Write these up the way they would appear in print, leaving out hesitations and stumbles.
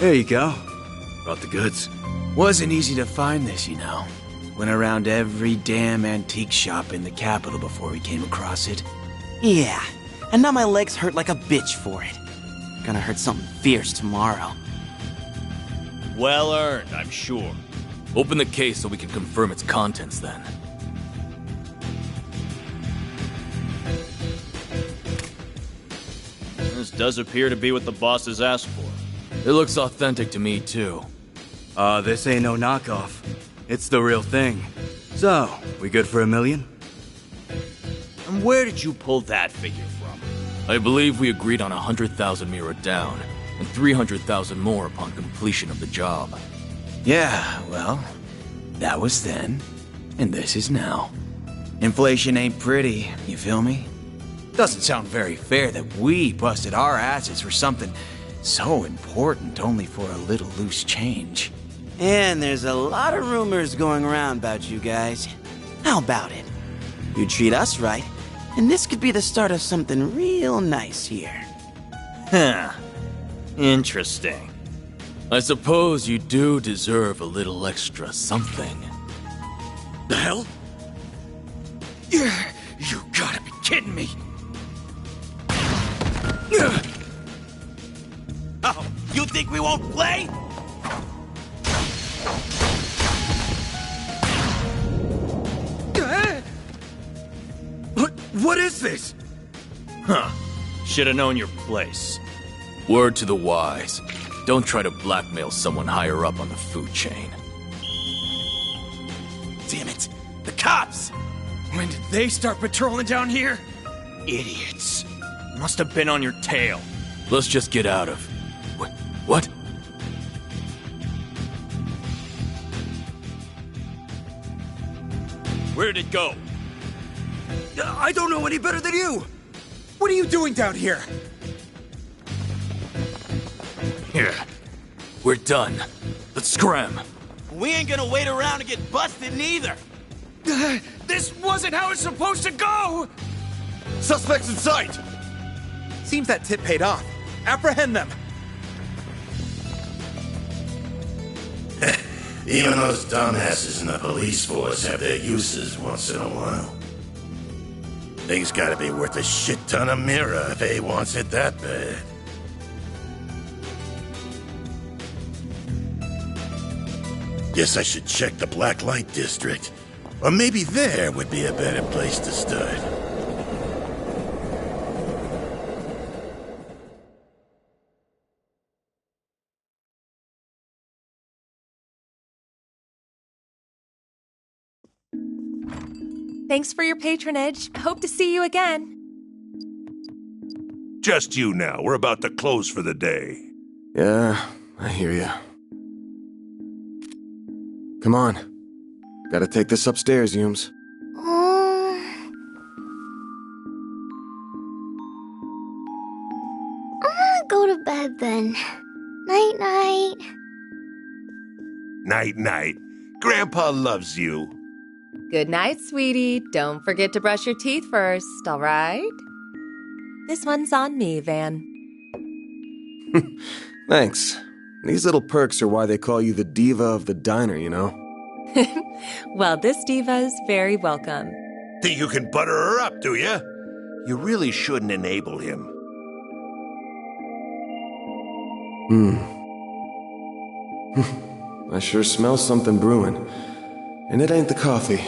There you go. Brought the goods. Wasn't easy to find this, you know. Went around every damn antique shop in the capital before we came across it. Yeah, and now my legs hurt like a bitch for it. Gonna hurt something fierce tomorrow. Well earned, I'm sure. Open the case so we can confirm its contents then. This does appear to be what the boss has asked for. It looks authentic to me, too. This ain't no knockoff. It's the real thing. So, we good for $1 million? And where did you pull that figure from? I believe we agreed on 100,000 Mira down, and 300,000 more upon completion of the job. Yeah, well, that was then, and this is now. Inflation ain't pretty, you feel me? Doesn't sound very fair that we busted our asses for something so important only for a little loose change. And there's a lot of rumors going around about you guys. How about it? You treat us right, and this could be the start of something real nice here. Huh. Interesting. I suppose you do deserve a little extra something. The hell? You gotta be kidding me! Oh, you think we won't play? What is this? Huh. Should've known your place. Word to the wise. Don't try to blackmail someone higher up on the food chain. Damn it! The cops! When did they start patrolling down here? Idiots. Must have been on your tail. Let's just get out of... What? Where did it go? I don't know any better than you! What are you doing down here? Here. We're done. Let's scram. We ain't gonna wait around to get busted neither. This wasn't how it's supposed to go! Suspects in sight! Seems that tip paid off. Apprehend them! Even those dumbasses in the police force have their uses once in a while. Thing's gotta be worth a shit ton of Mira if A wants it that bad. Guess I should check the Black Light District. Or maybe there would be a better place to start. Thanks for your patronage. Hope to see you again. Just you now. We're about to close for the day. Yeah, I hear ya. Come on. Gotta take this upstairs, Yumes. I'm gonna go to bed then. Night-night. Night-night. Grandpa loves you. Good night, sweetie. Don't forget to brush your teeth first, all right? This one's on me, Van. Thanks. These little perks are why they call you the diva of the diner, you know? Well, this diva's very welcome. Think you can butter her up, do ya? You really shouldn't enable him. I sure smell something brewing. And it ain't the coffee.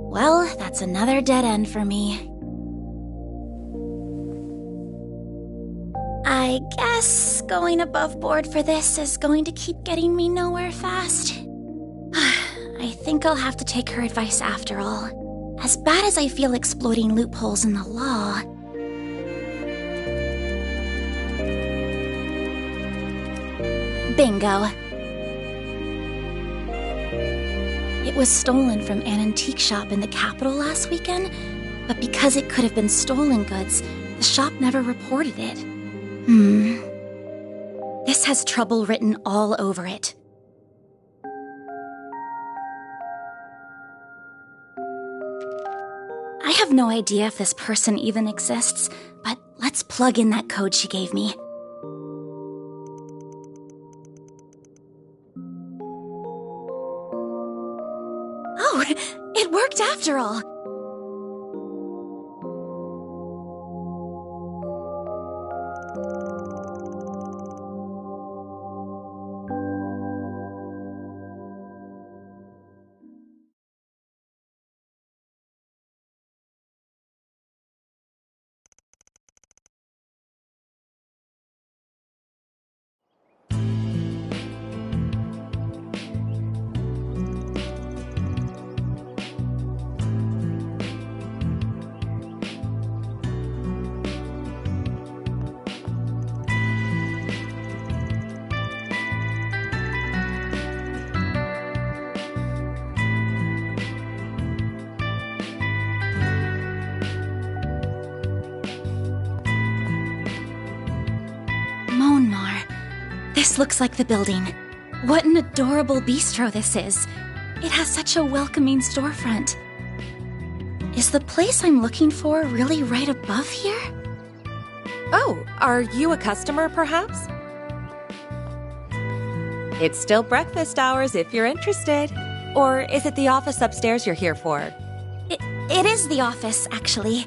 Well, that's another dead end for me. I guess going above board for this is going to keep getting me nowhere fast. I think I'll have to take her advice after all. As bad as I feel exploiting loopholes in the law. Bingo. It was stolen from an antique shop in the capital last weekend, but because it could have been stolen goods, the shop never reported it. This has trouble written all over it. I have no idea if this person even exists, but let's plug in that code she gave me. Oh, it worked after all! This looks like the building. What an adorable bistro this is. It has such a welcoming storefront. Is the place I'm looking for really right above here? Oh, are you a customer, perhaps? It's still breakfast hours if you're interested. Or is it the office upstairs you're here for? It is the office, actually.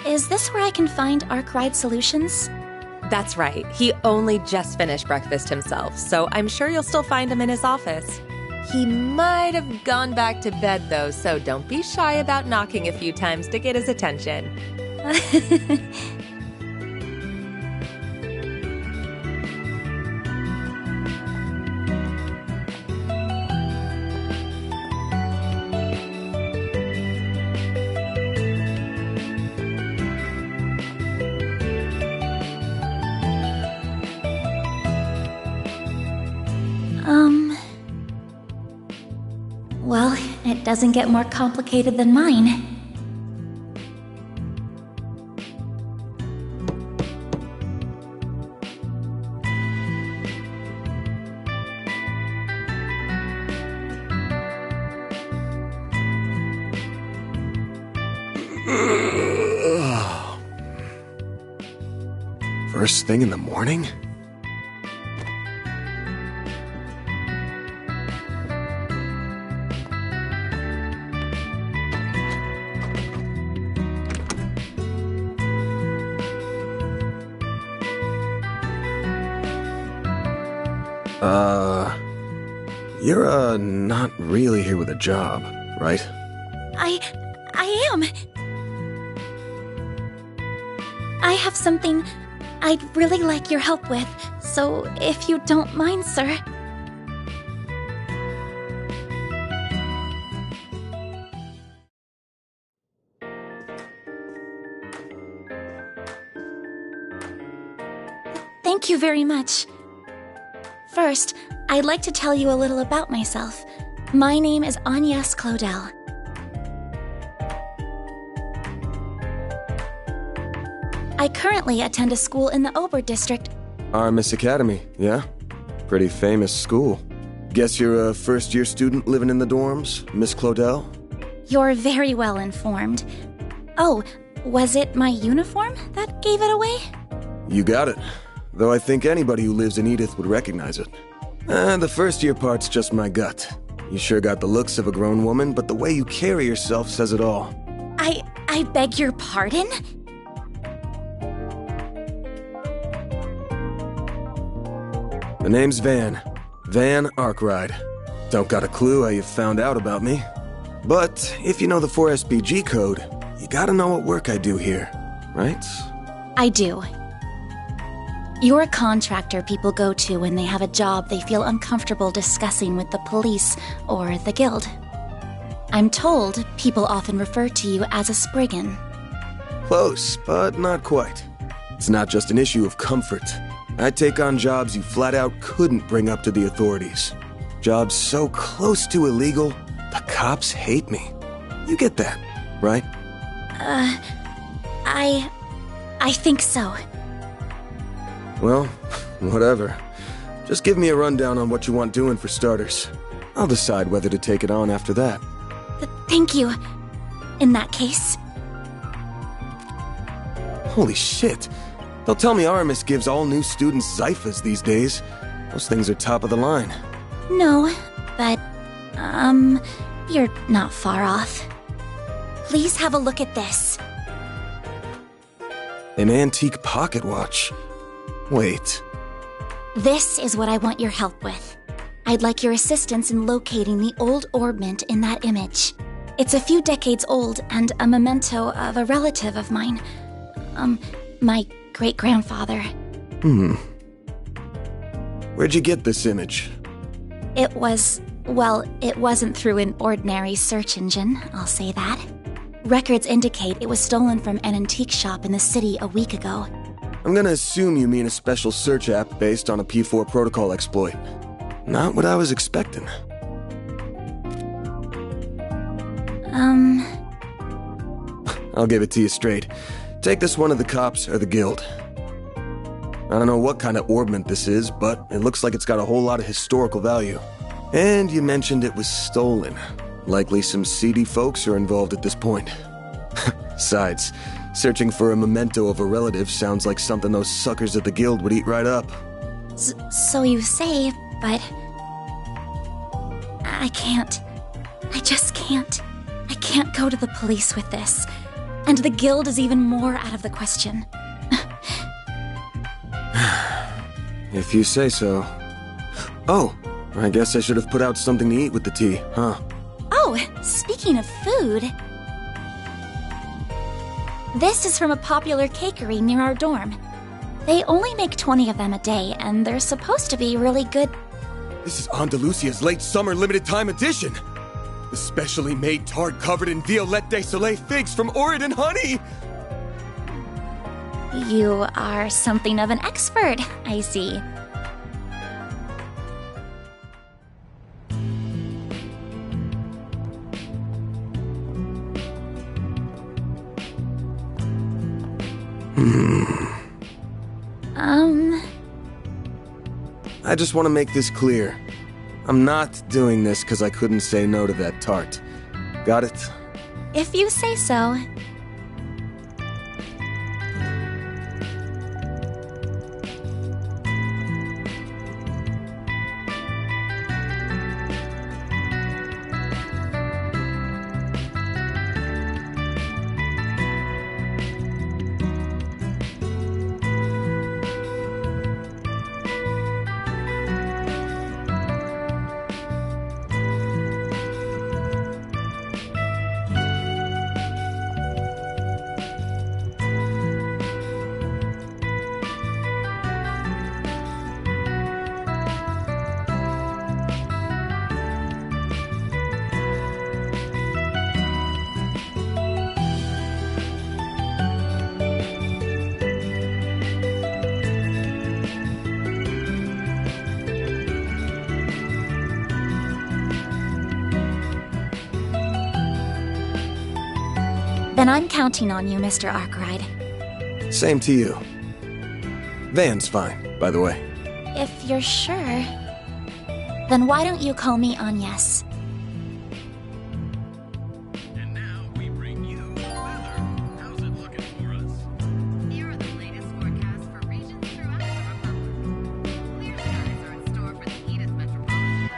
Is this where I can find Arkwright Solutions? That's right. He only just finished breakfast himself, so I'm sure you'll still find him in his office. He might have gone back to bed, though, so don't be shy about knocking a few times to get his attention. Well, it doesn't get more complicated than mine. First thing in the morning? You're, not really here with a job, right? I am. I have something I'd really like your help with, so if you don't mind, sir. Thank you very much. First, I'd like to tell you a little about myself. My name is Agnes Claudel. I currently attend a school in the Ober district. Armis Academy, yeah? Pretty famous school. Guess you're a first-year student living in the dorms, Miss Claudel? You're very well informed. Oh, was it my uniform that gave it away? You got it. Though I think anybody who lives in Edith would recognize it. The first-year part's just my gut. You sure got the looks of a grown woman, but the way you carry yourself says it all. I beg your pardon? The name's Van. Van Arkwright. Don't got a clue how you found out about me. But if you know the 4SBG code, you gotta know what work I do here, right? I do. You're a contractor people go to when they have a job they feel uncomfortable discussing with the police or the guild. I'm told people often refer to you as a spriggan. Close, but not quite. It's not just an issue of comfort. I take on jobs you flat out couldn't bring up to the authorities. Jobs so close to illegal, the cops hate me. You get that, right? I think so. Well, whatever. Just give me a rundown on what you want doing for starters. I'll decide whether to take it on after that. Thank you. In that case. Holy shit. Don't tell me Aramis gives all new students Zyphas these days. Those things are top of the line. No, but, you're not far off. Please have a look at this. An antique pocket watch. Wait. This is what I want your help with. I'd like your assistance in locating the old orbment in that image. It's a few decades old and a memento of a relative of mine. My great-grandfather. Where'd you get this image? It wasn't through an ordinary search engine, I'll say that. Records indicate it was stolen from an antique shop in the city a week ago. I'm gonna assume you mean a special search app based on a P4 protocol exploit. Not what I was expecting. I'll give it to you straight. Take this one to the cops or the guild. I don't know what kind of orbment this is, but it looks like it's got a whole lot of historical value. And you mentioned it was stolen. Likely some seedy folks are involved at this point. Besides, searching for a memento of a relative sounds like something those suckers at the guild would eat right up. So you say, but... I can't. I just can't. I can't go to the police with this. And the guild is even more out of the question. If you say so. Oh, I guess I should have put out something to eat with the tea, huh? Oh, speaking of food... This is from a popular cakery near our dorm. They only make 20 of them a day, and they're supposed to be really good... This is Andalusia's late summer limited time edition! The specially made tart covered in Violette de Soleil figs from Oregon honey! You are something of an expert, I see. I just want to make this clear. I'm not doing this because I couldn't say no to that tart. Got it? If you say so. Then I'm counting on you, Mr. Arkwright. Same to you. Van's fine, by the way. If you're sure, then why don't you call me Agnes? And now we bring you the weather. How's it looking for us? Here are the latest forecasts for regions throughout the Republic. Clear skies are in store for the Edith metropolitan.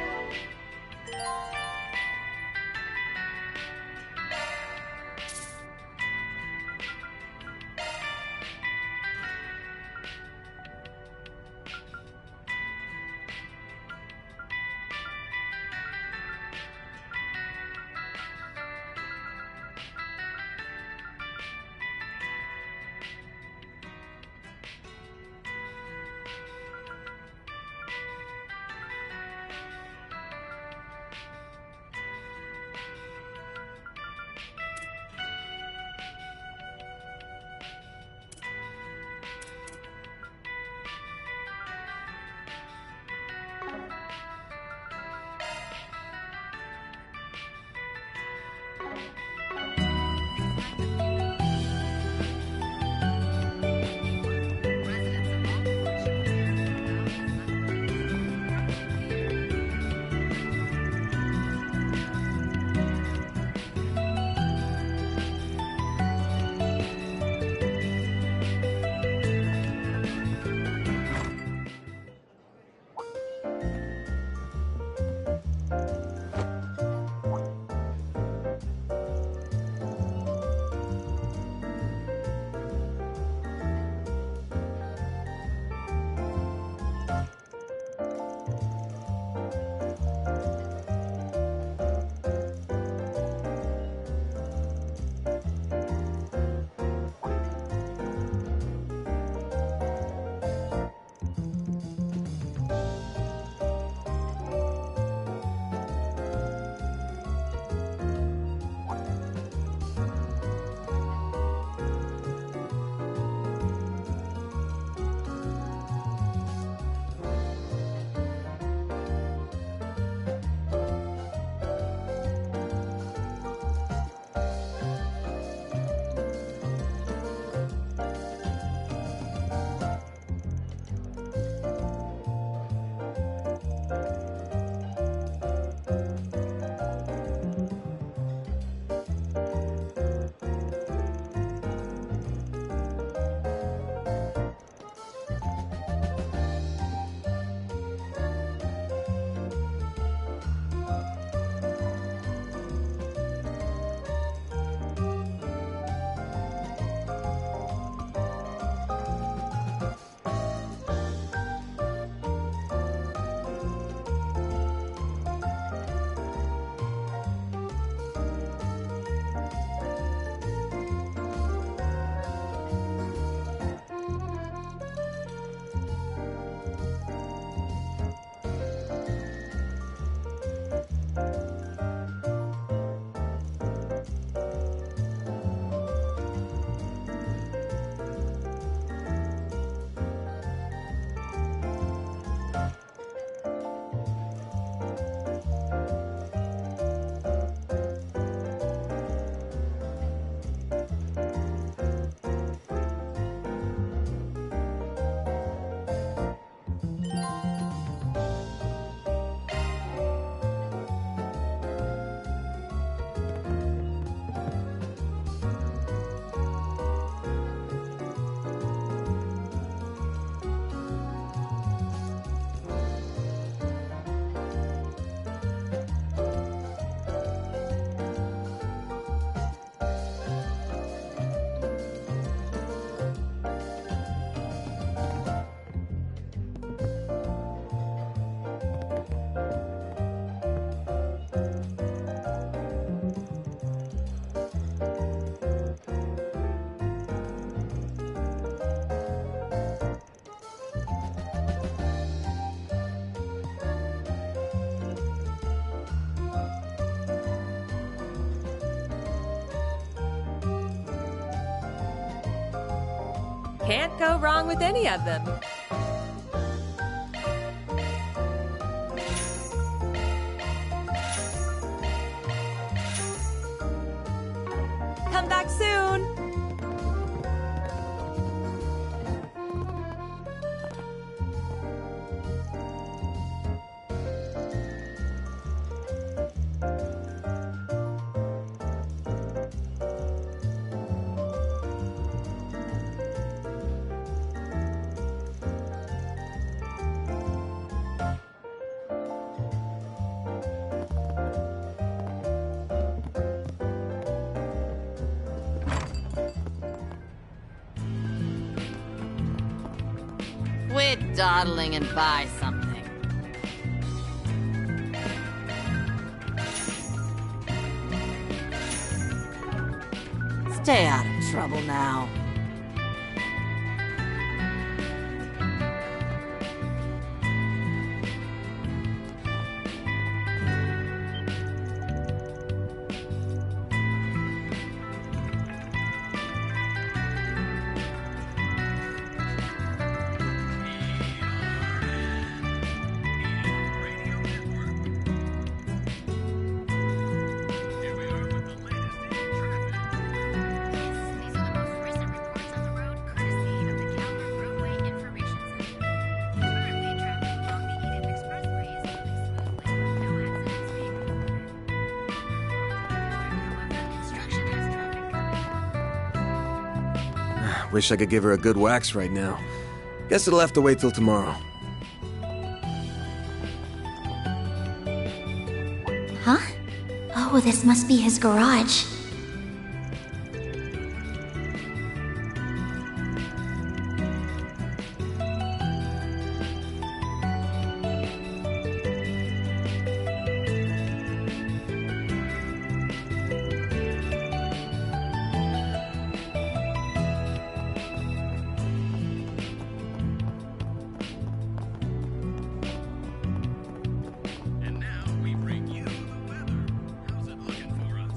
Can't go wrong with any of them. Come back soon! Quit dawdling and buy something. Stay out of trouble now. These are the most recent reports on the road, courtesy of the Calvard Roadway Information Center. Currently, traffic along the Eden Expressway is moving smoothly, no accidents being reported. However, construction has traffic coming. Wish I could give her a good wax right now. Guess it'll have to wait till tomorrow. Huh? Oh, this must be his garage. And now we bring you the weather. How's it looking for us?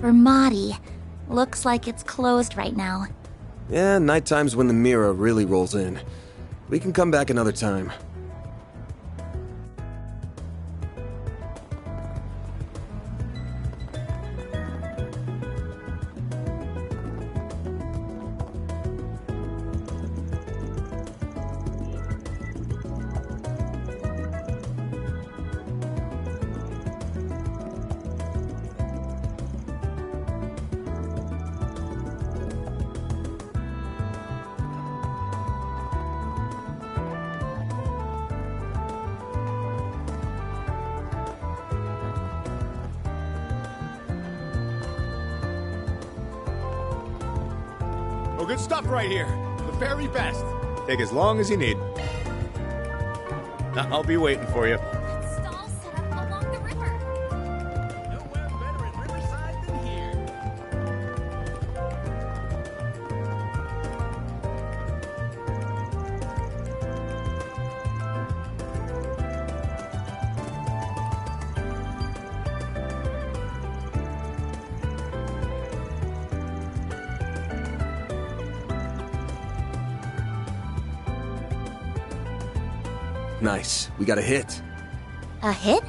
Ramadi. Looks like it's closed right now. Yeah, nighttime's when the mirror really rolls in. We can come back another time. Oh, good stuff right here. The very best. Take as long as you need. I'll be waiting for you. Stall set up along the river. Nowhere better in Riverside than here. Nice. We got a hit. A hit?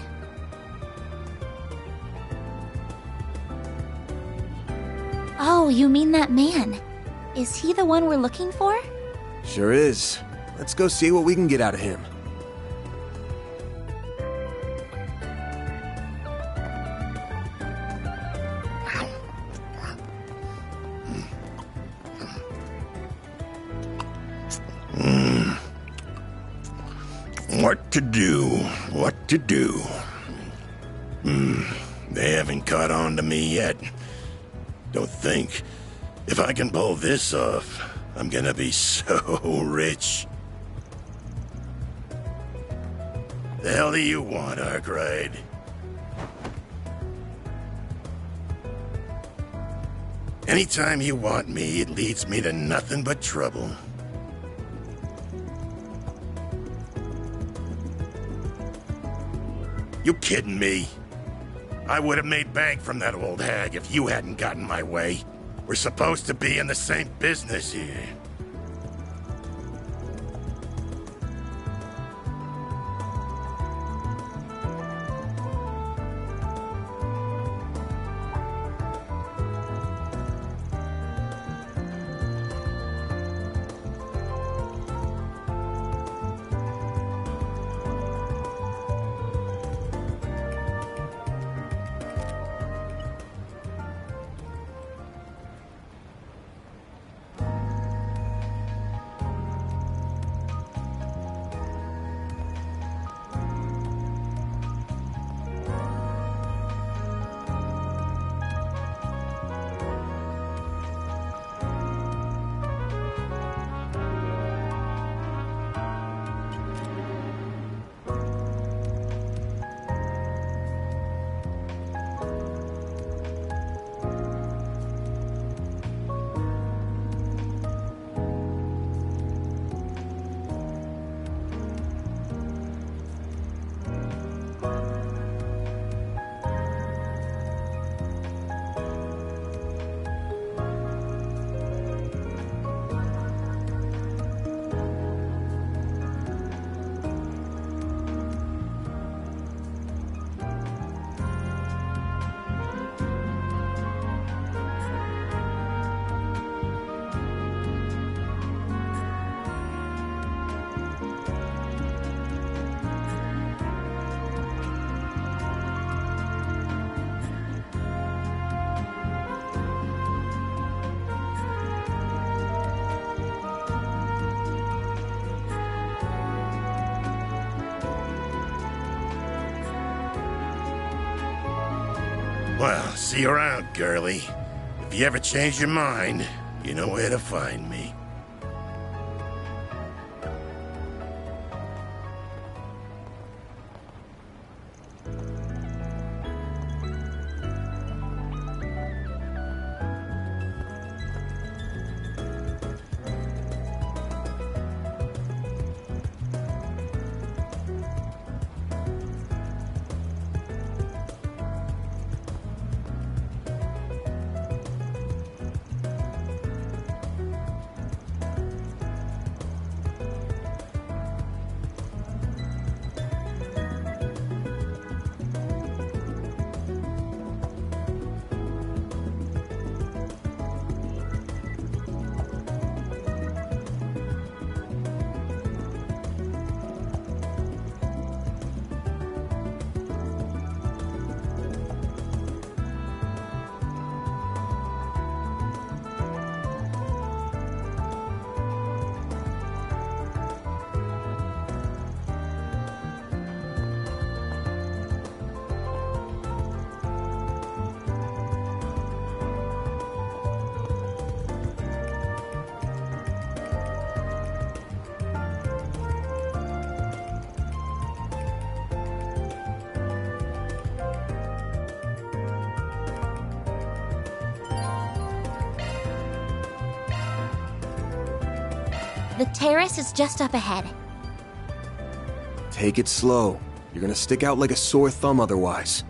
Oh, you mean that man. Is he the one we're looking for? Sure is. Let's go see what we can get out of him. What to do? What to do? They haven't caught on to me yet. Don't think. If I can pull this off, I'm gonna be so rich. The hell do you want, Arkwright? Anytime you want me, it leads me to nothing but trouble. You kidding me? I would have made bank from that old hag if you hadn't gotten my way. We're supposed to be in the same business here. Well, see you around, girlie. If you ever change your mind, you know where to find me. The terrace is just up ahead. Take it slow. You're gonna stick out like a sore thumb otherwise.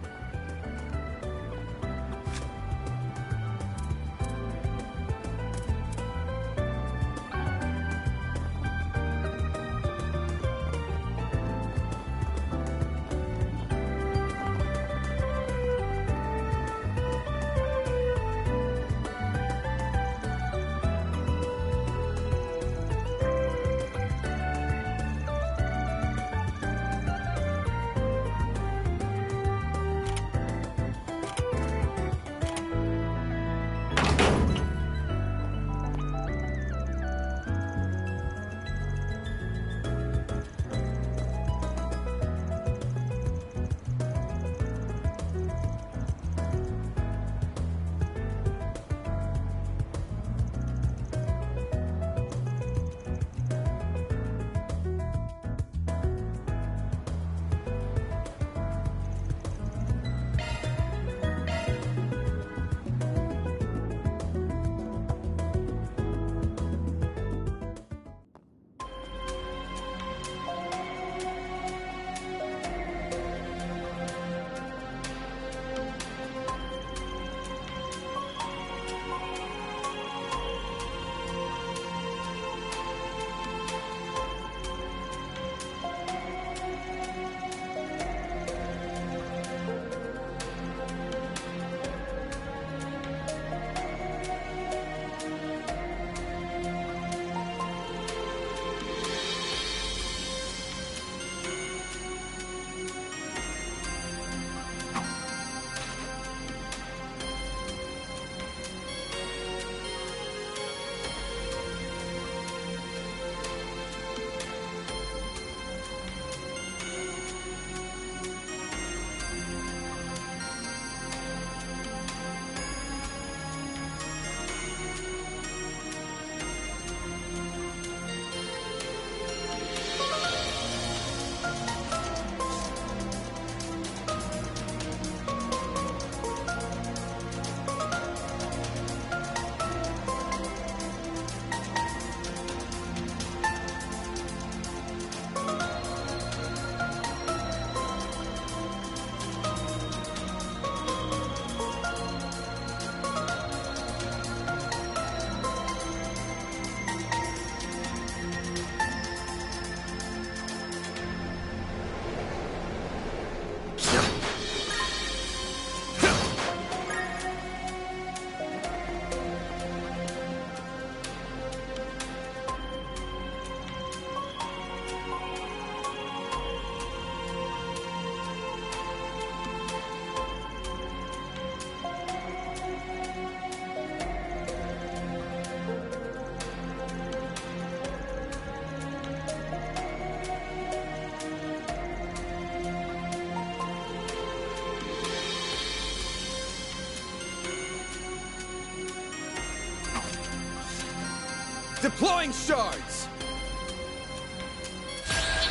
Deploying shards!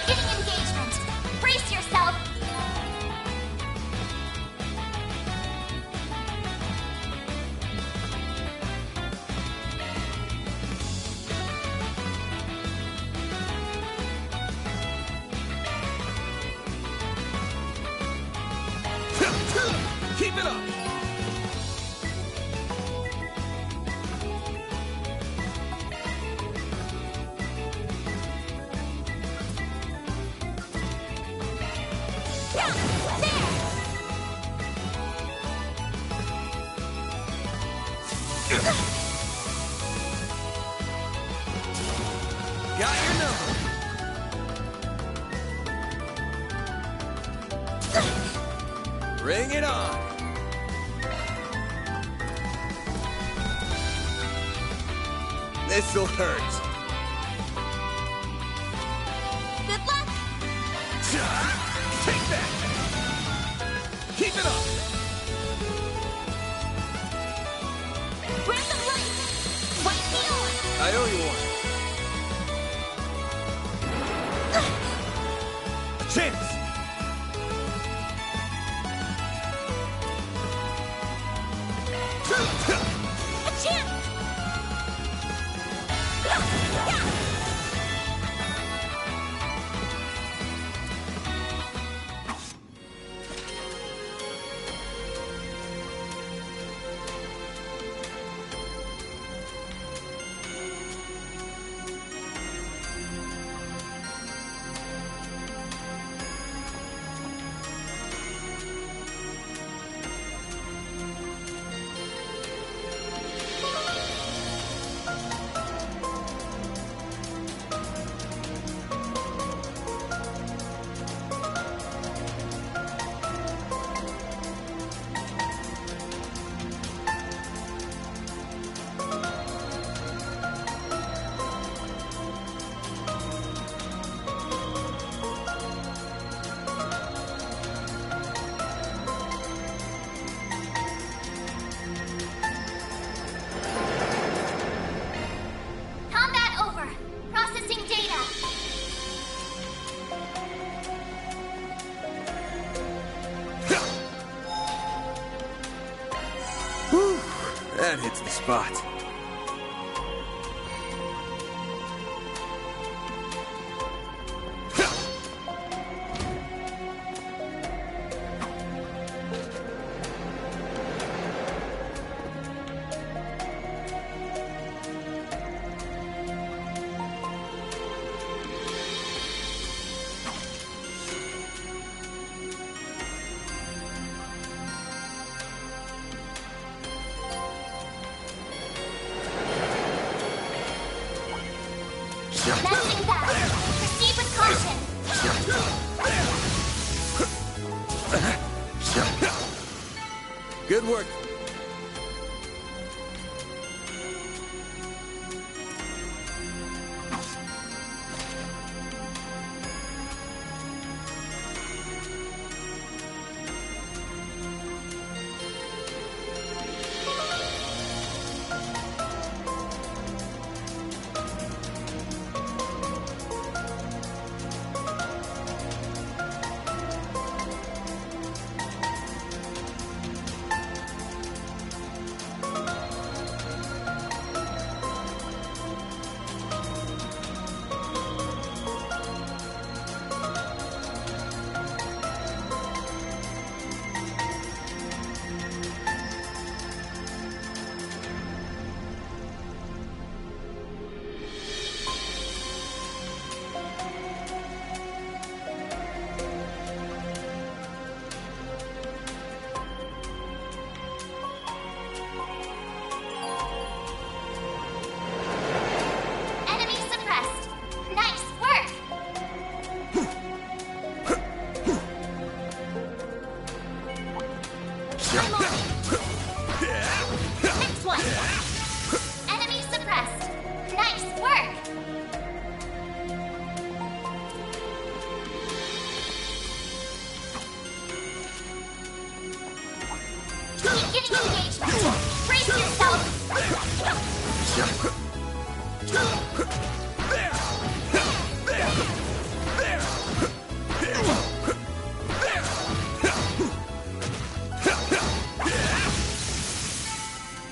Beginning engagement. Brace yourself. Keep it up! Got your number. Bring it on. This'll hurt. Good luck. Take that. Keep it up. Random light. Wipe me on. I owe you one. Chance. A chance. That hits the spot. Messing back. Proceed with caution. Good work. Enemy suppressed. Nice work. I'm on it. Next one. Enemy suppressed. Nice work. Keep getting engagement. Brace yourself.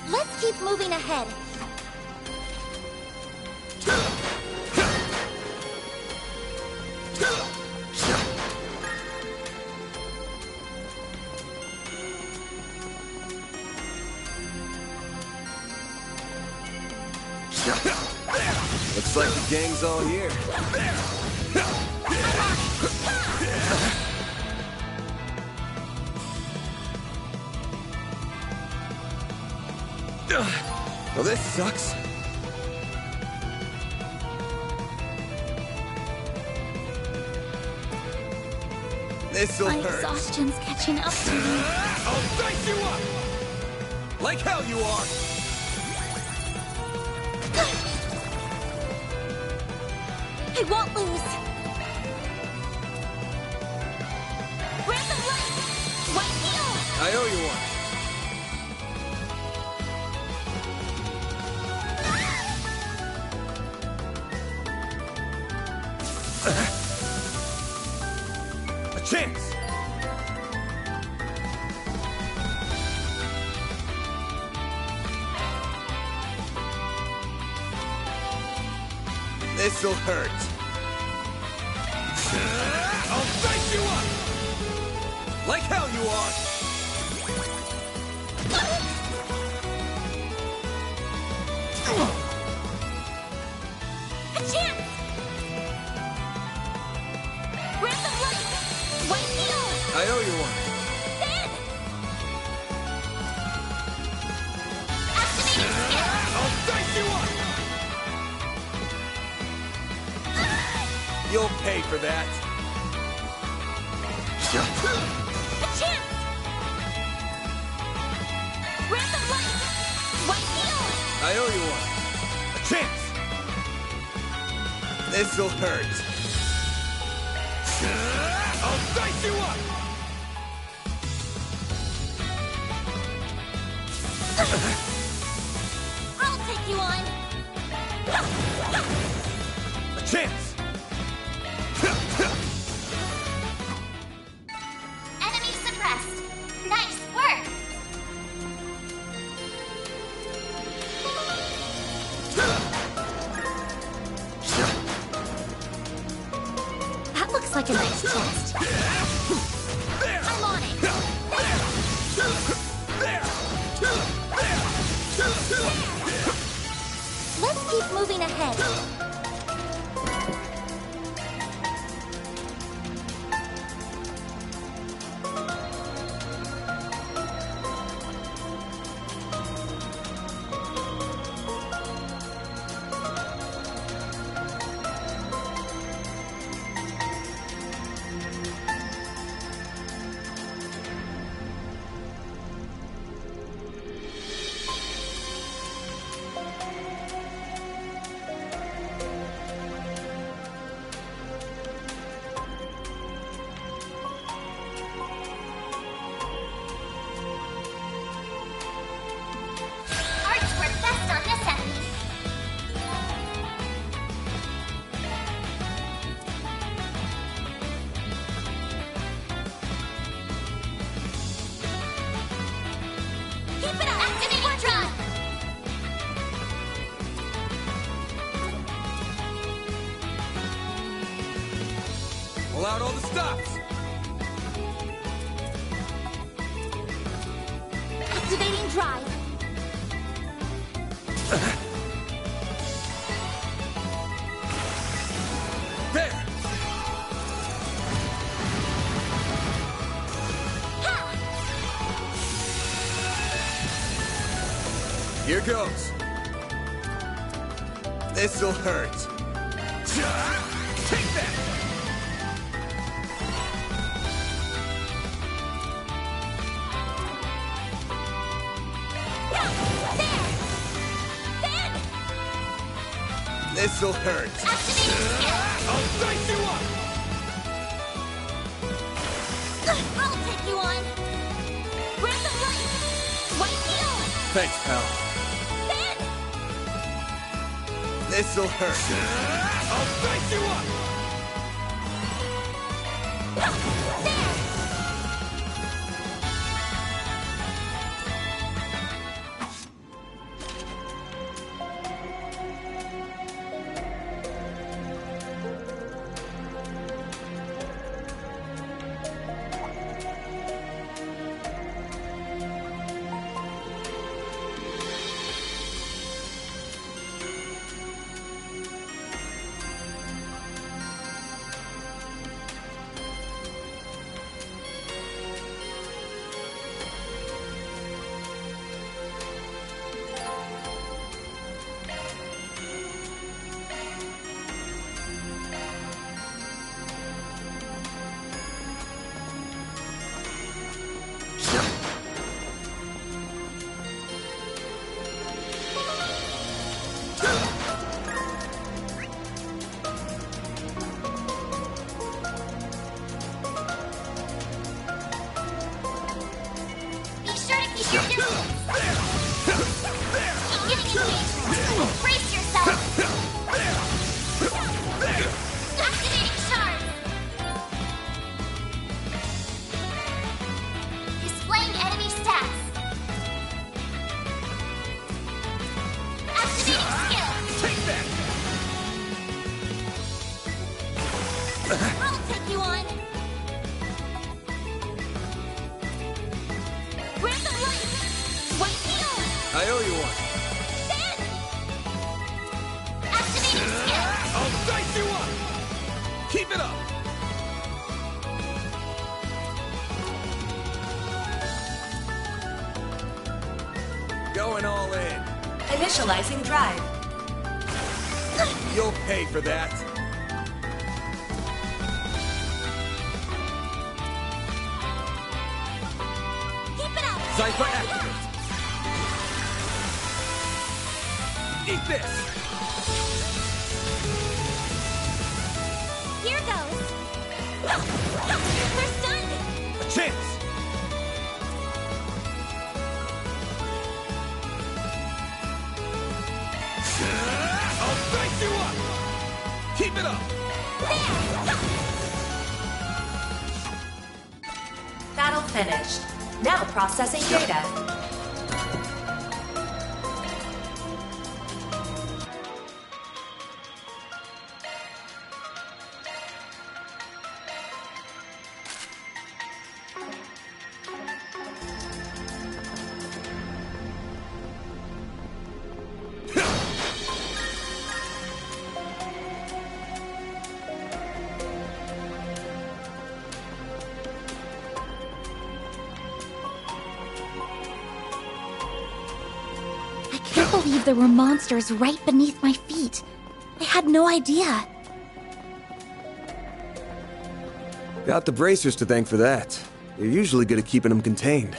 Let's keep moving ahead. Looks like the gang's all here. Well, this sucks. This'll My hurt. exhaustion's catching up to me. I'll dice you up! Like hell you are! I won't lose. Random light. White heel. I owe you one. A chance! This'll hurt. I'll dice you up! Like hell you are! A chance. Random light. White heel. I owe you one. Then. Activating skill. I'll dice you up! You'll pay for that. A chance. Random light. White heel. I owe you one. A chance! This'll hurt. I'll dice you up! I'll take you on. A chance! Enemy suppressed. Nice work. chest. I'm on it. Let's keep moving ahead. Pull out all the stops! Activating drive. There! Here goes. This'll hurt. Take that! This'll hurt. I'll dice you up! I'll take you on. Breath of life. White heel. Thanks, pal. This'll hurt. I'll dice you up! I owe you one. Activating skill. I'll dice you up! Keep it up! Going all in. Initializing drive. You'll pay for that. Keep it up. Zypher activate. Eat this! Here goes. We're stunned. A chance! I'll dice you up! Keep it up! Battle finished. Now processing data. believe there were monsters right beneath my feet. I had no idea. Got the bracers to thank for that. You're usually good at keeping them contained.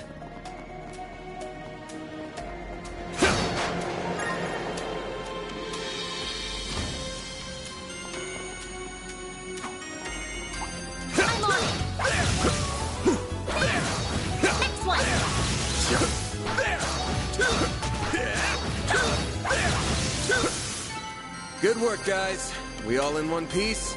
I'm on it. Next one. Good work, guys. We all in one piece?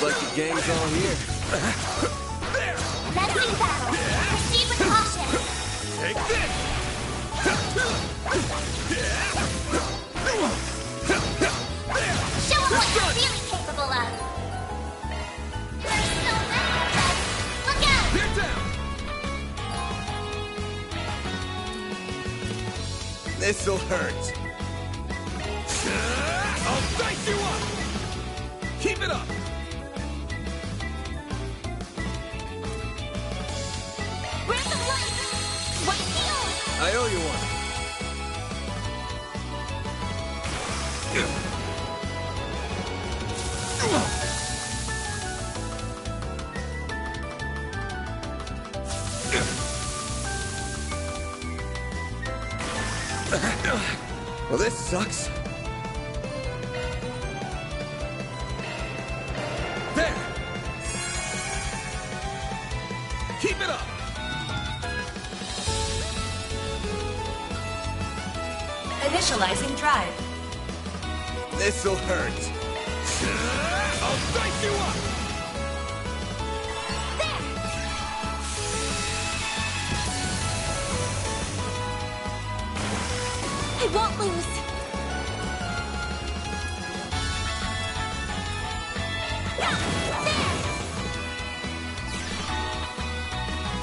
Looks like the gang's all here. Let's do battle. Proceed with caution. Take this! Show them what you're really capable of. There's so many of them. Look out! Get down! This'll hurt. I'll dice you up! Keep it up! Breath of light! White field! I owe you one. Well, this sucks. There! Keep it up! Initializing drive. This'll hurt. I'll dice you up! I won't lose.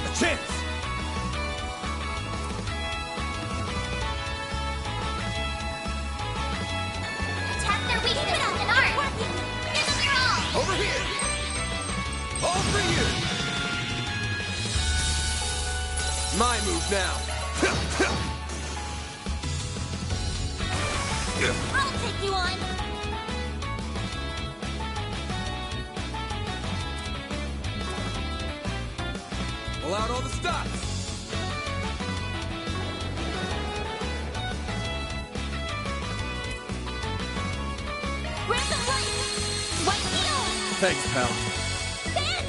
A chance! Attack their weakness with an art. Give them your all. Over here! All for you! My move now. I'll take you on. Pull out all the stops. Breath of light. White field. Thanks, pal. Ben!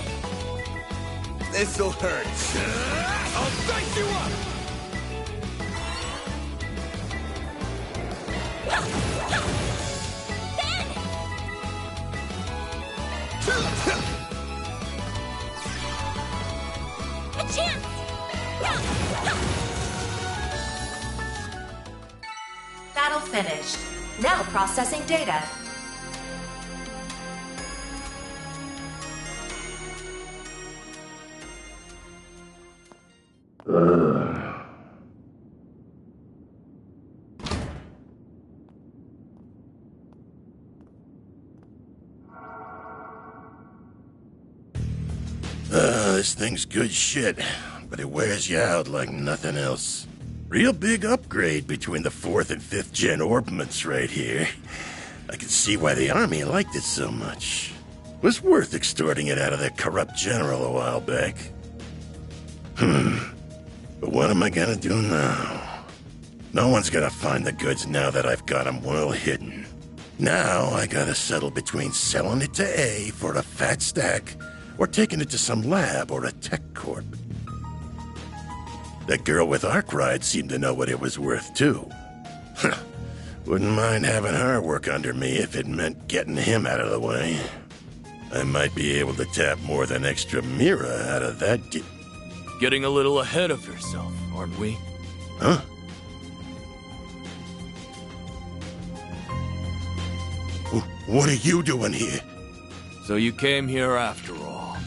This'll hurt. I'll dice you up! Ben! A chance! battle finished. Now processing data. This thing's good shit, but it wears you out like nothing else. Real big upgrade between the 4th and 5th gen orbments right here. I can see why the army liked it so much. Was worth extorting it out of that corrupt general a while back. But what am I gonna do now? No one's gonna find the goods now that I've got them well hidden. Now I gotta settle between selling it to A for a fat stack, or taking it to some lab or a tech corp. That girl with Arkwright seemed to know what it was worth, too. Wouldn't mind having her work under me if it meant getting him out of the way. I might be able to tap more than extra Mira out of that Getting a little ahead of yourself, aren't we? Huh? What are you doing here? So you came here after all.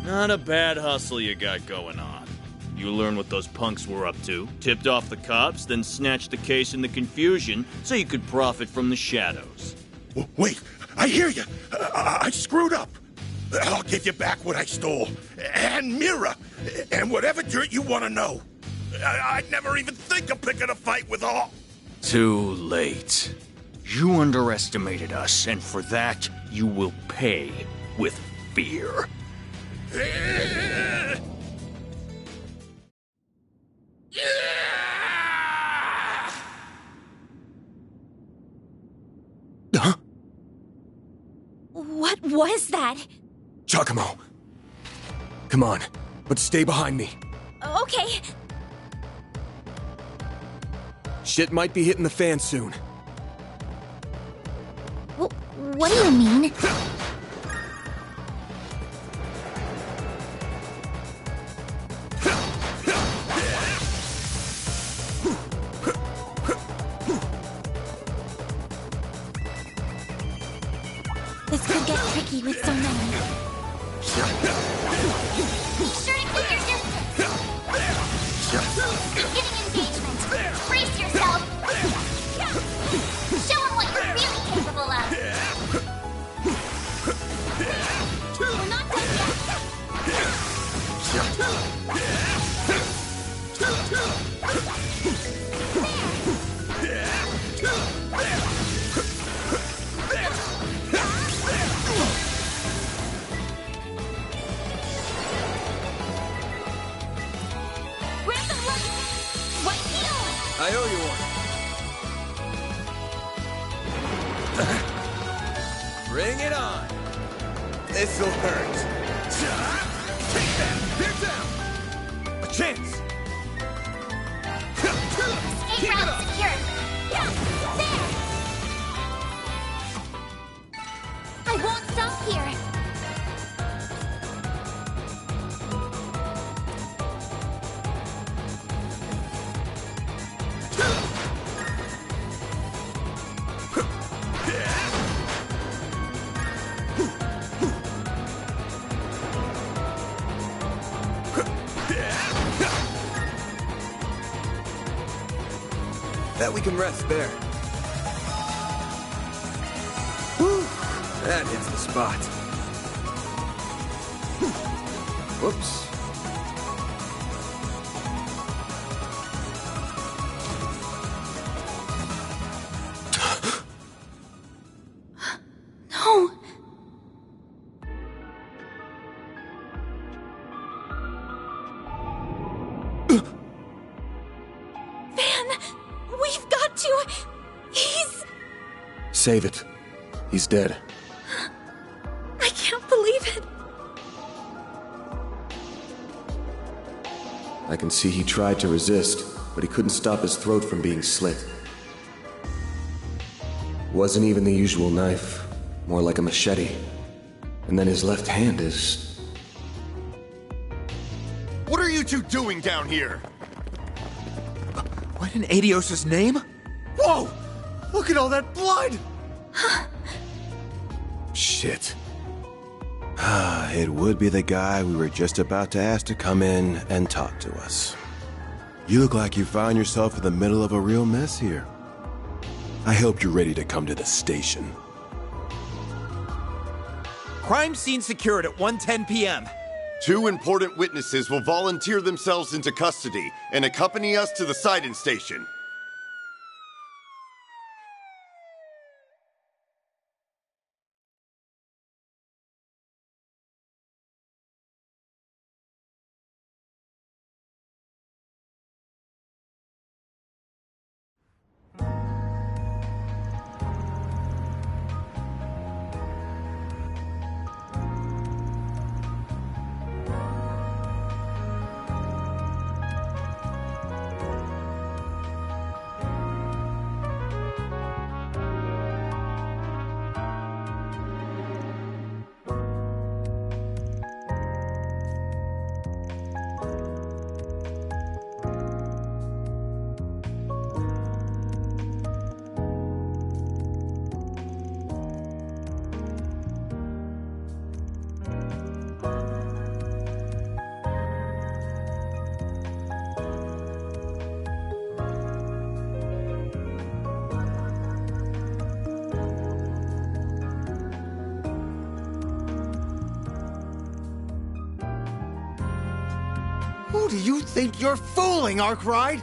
Not a bad hustle you got going on. You learned what those punks were up to, tipped off the cops, then snatched the case in the confusion so you could profit from the shadows. Wait, I hear you. I screwed up. I'll give you back what I stole. And Mira. And whatever dirt you want to know. I'd never even think of picking a fight with all... Too late. You underestimated us, and for that, you will pay with fear. Huh? What was that? Giacomo. Come on, but stay behind me. Okay. Shit might be hitting the fan soon. What do you mean? This could get tricky with so many. Be sure to keep your distance. Beginning engagement. Brace yourself. Show them what you're really capable of. We're not done I owe you one. Bring it on. This'll hurt. Take that. They're down. A chance. Escape route secure. There. I won't stop here. Bet we can rest there. Whew, that hits the spot. Whoops. No. We've got to... He's... Save it. He's dead. I can't believe it. I can see he tried to resist, but he couldn't stop his throat from being slit. Wasn't even the usual knife, more like a machete. And then his left hand is... What are you two doing down here? Quite an Adios' name? Whoa! Look at all that blood! Shit. It would be the guy we were just about to ask to come in and talk to us. You look like you found yourself in the middle of a real mess here. I hope you're ready to come to the station. Crime scene secured at 1:10 p.m. 2 important witnesses will volunteer themselves into custody and accompany us to the sighting station. Who do you think you're fooling, Arkwright?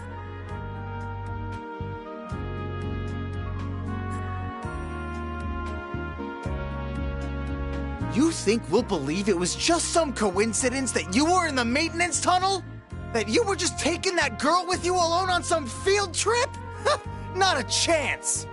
You think we'll believe it was just some coincidence that you were in the maintenance tunnel? That you were just taking that girl with you alone on some field trip? Not a chance!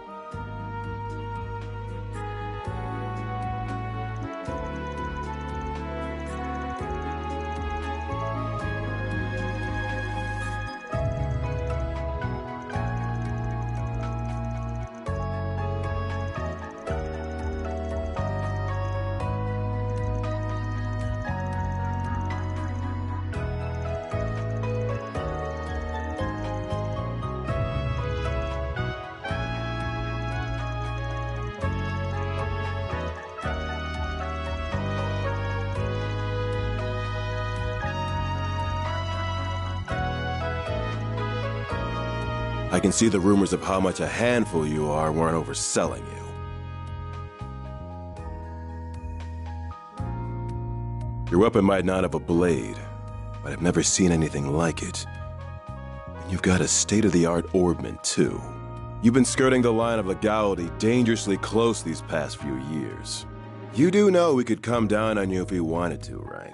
I can see the rumors of how much a handful you are weren't overselling you. Your weapon might not have a blade, but I've never seen anything like it. And you've got a state-of-the-art orbment, too. You've been skirting the line of legality dangerously close these past few years. You do know we could come down on you if we wanted to, right?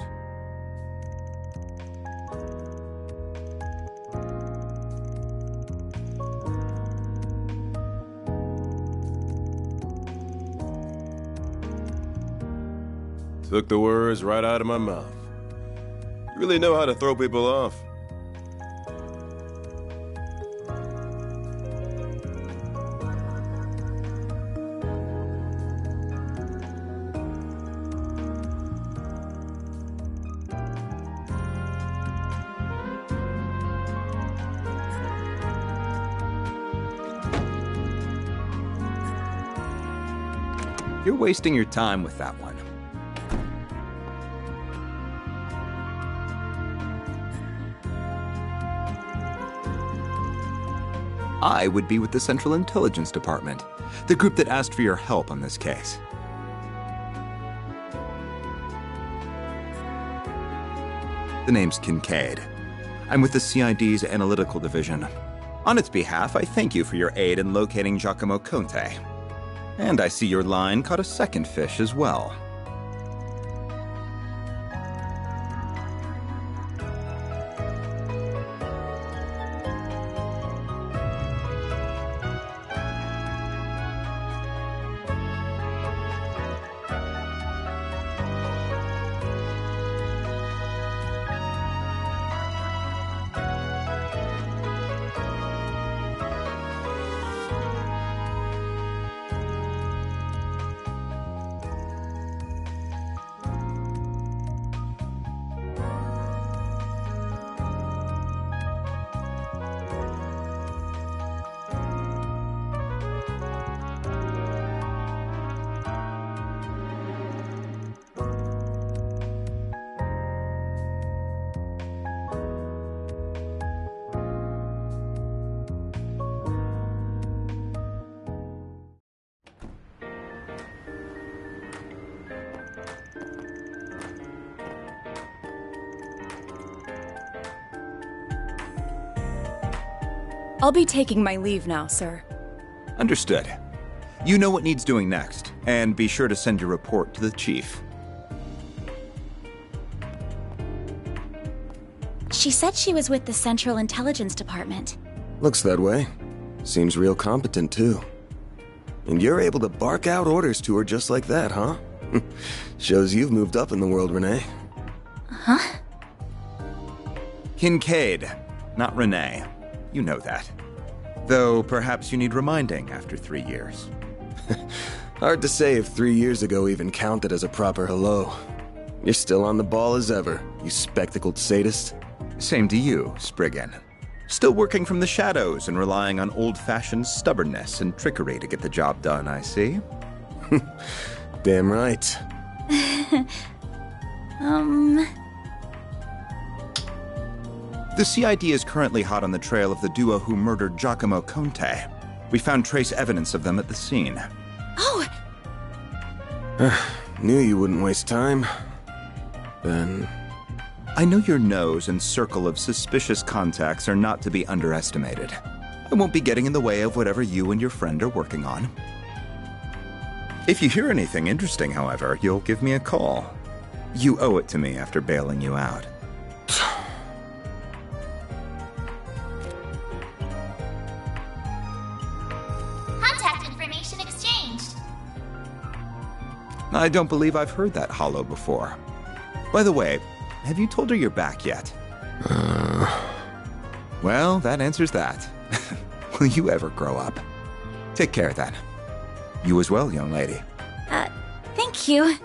Took the words right out of my mouth. You really know how to throw people off. You're wasting your time with that one. I would be with the Central Intelligence Department, the group that asked for your help on this case. The name's Kincaid. I'm with the CID's Analytical Division. On its behalf, I thank you for your aid in locating Giacomo Conte. And I see your line caught a second fish as well. I'll be taking my leave now, sir. Understood. You know what needs doing next, and be sure to send your report to the chief. She said she was with the Central Intelligence Department. Looks that way. Seems real competent, too. And you're able to bark out orders to her just like that, huh? Shows you've moved up in the world, Renee. Huh? Kincaid, not Renee. You know that. Though perhaps you need reminding after 3 years. Hard to say if 3 years ago even counted as a proper hello. You're still on the ball as ever, you spectacled sadist. Same to you, Spriggan. Still working from the shadows and relying on old-fashioned stubbornness and trickery to get the job done, I see. Damn right. The CID is currently hot on the trail of the duo who murdered Giacomo Conte. We found trace evidence of them at the scene. Oh! Knew you wouldn't waste time. Then... I know your nose and circle of suspicious contacts are not to be underestimated. I won't be getting in the way of whatever you and your friend are working on. If you hear anything interesting, however, you'll give me a call. You owe it to me after bailing you out. Contact information exchanged. I don't believe I've heard that hollow before. By the way, have you told her you're back yet? Well, that answers that. Will you ever grow up? Take care, then. You as well, young lady. Thank you.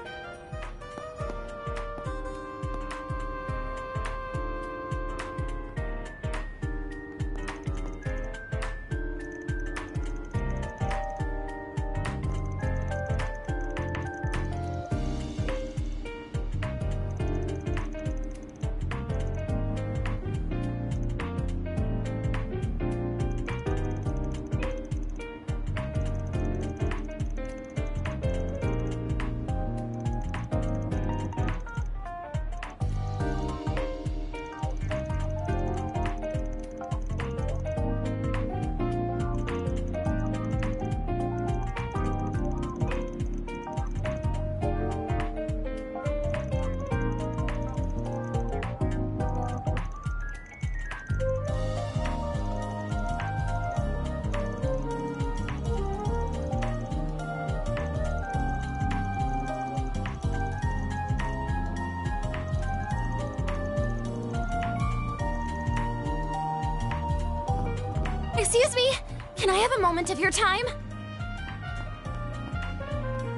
Excuse me, can I have a moment of your time?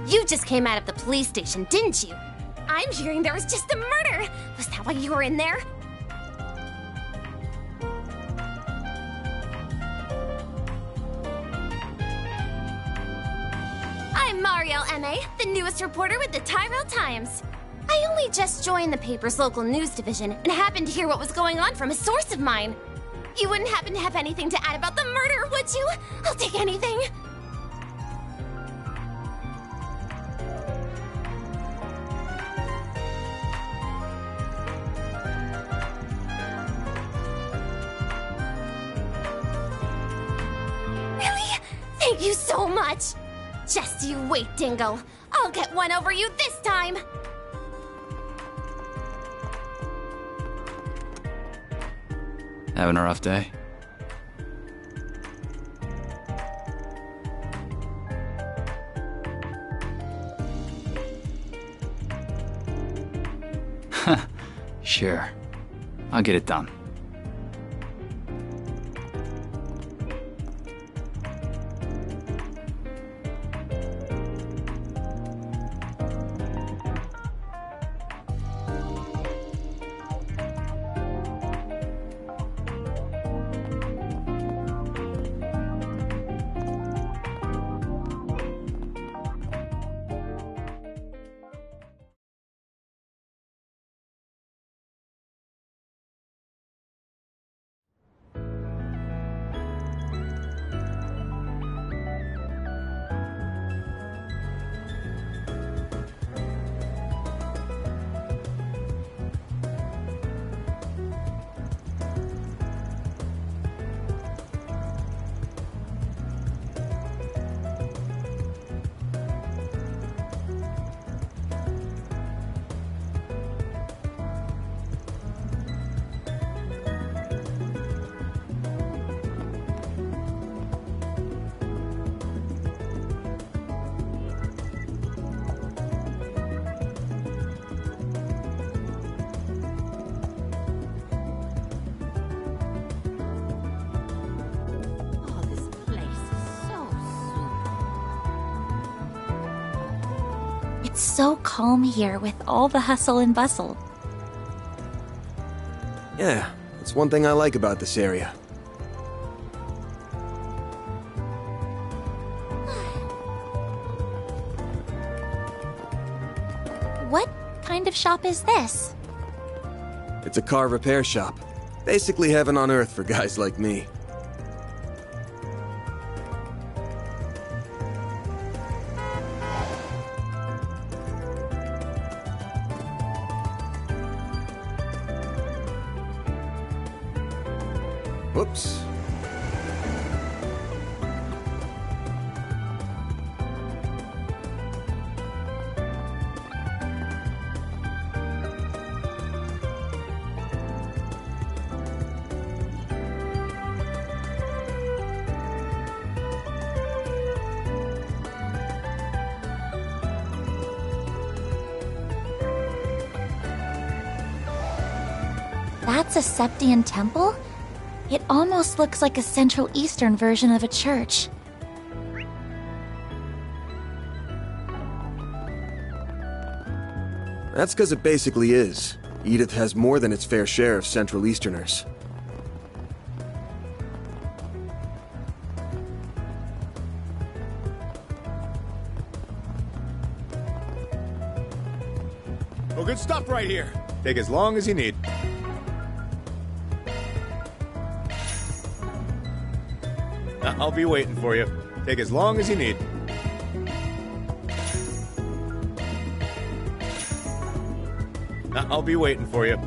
You just came out of the police station, didn't you? I'm hearing there was just a murder. Was that why you were in there? I'm Mariel M.A., the newest reporter with the Tyrell Times. I only just joined the paper's local news division and happened to hear what was going on from a source of mine. You wouldn't happen to have anything to add about the murder, would you? I'll take anything. Really? Thank you so much. Just you wait, Dingle. I'll get one over you this time. Having a rough day? Sure. I'll get it done. It's so calm here with all the hustle and bustle. Yeah, that's one thing I like about this area. What kind of shop is this? It's a car repair shop. Basically heaven on earth for guys like me. Whoops. That's a Septian temple? It almost looks like a Central Eastern version of a church. That's because it basically is. Edith has more than its fair share of Central Easterners. Oh, good stuff right here. Take as long as you need. I'll be waiting for you. Take as long as you need. I'll be waiting for you.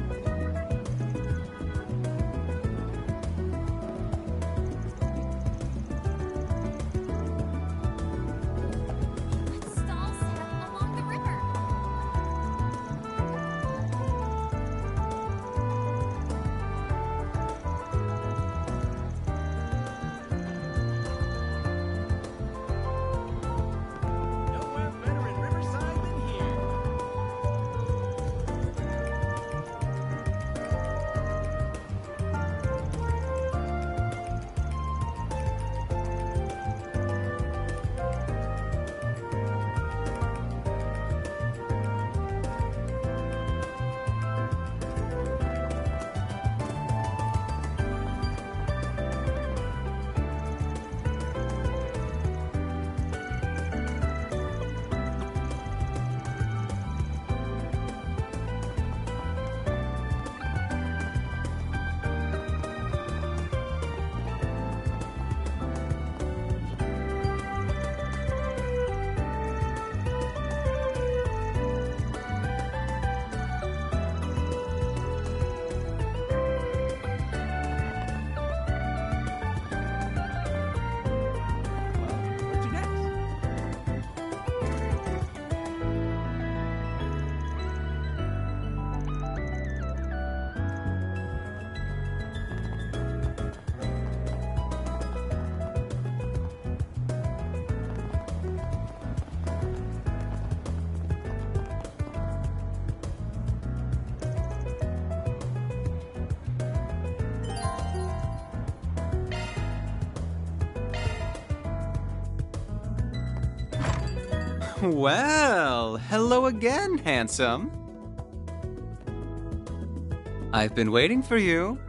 Well, hello again, handsome. I've been waiting for you.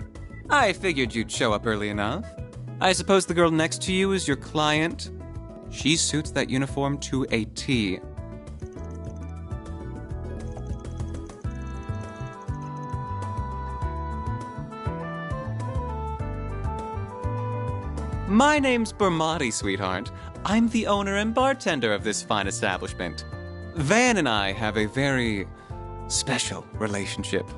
I figured you'd show up early enough. I suppose the girl next to you is your client? She suits that uniform to a T. My name's Bermati, sweetheart. I'm the owner and bartender of this fine establishment. Van and I have a very special relationship.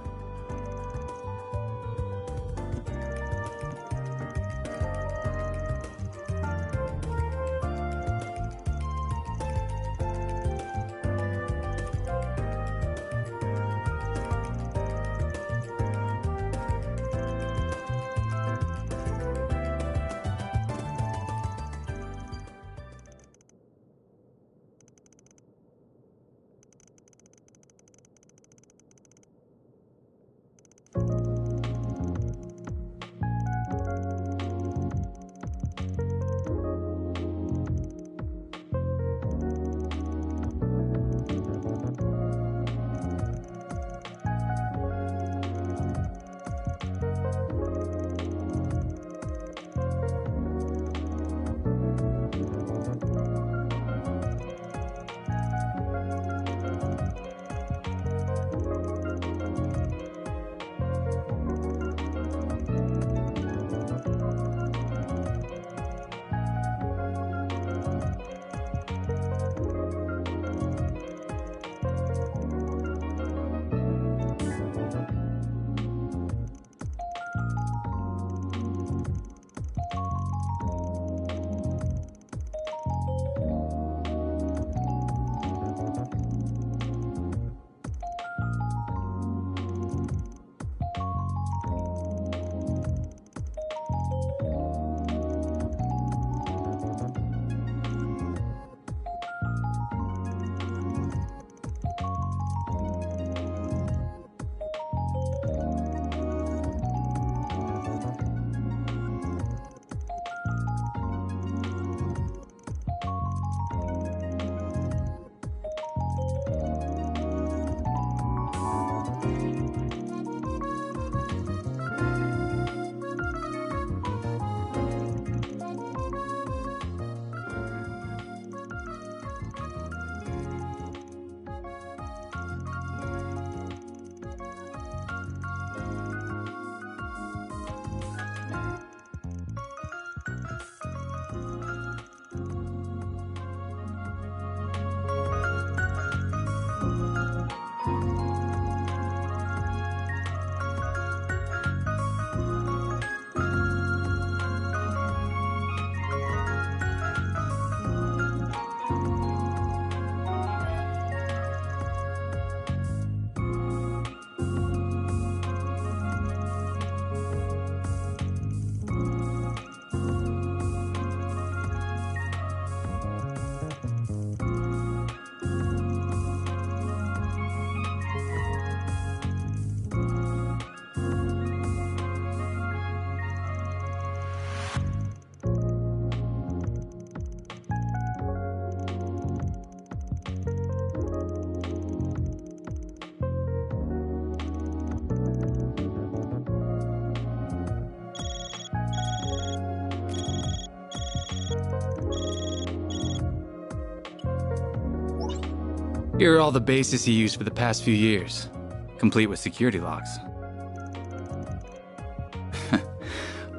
Here are all the bases he used for the past few years, complete with security locks.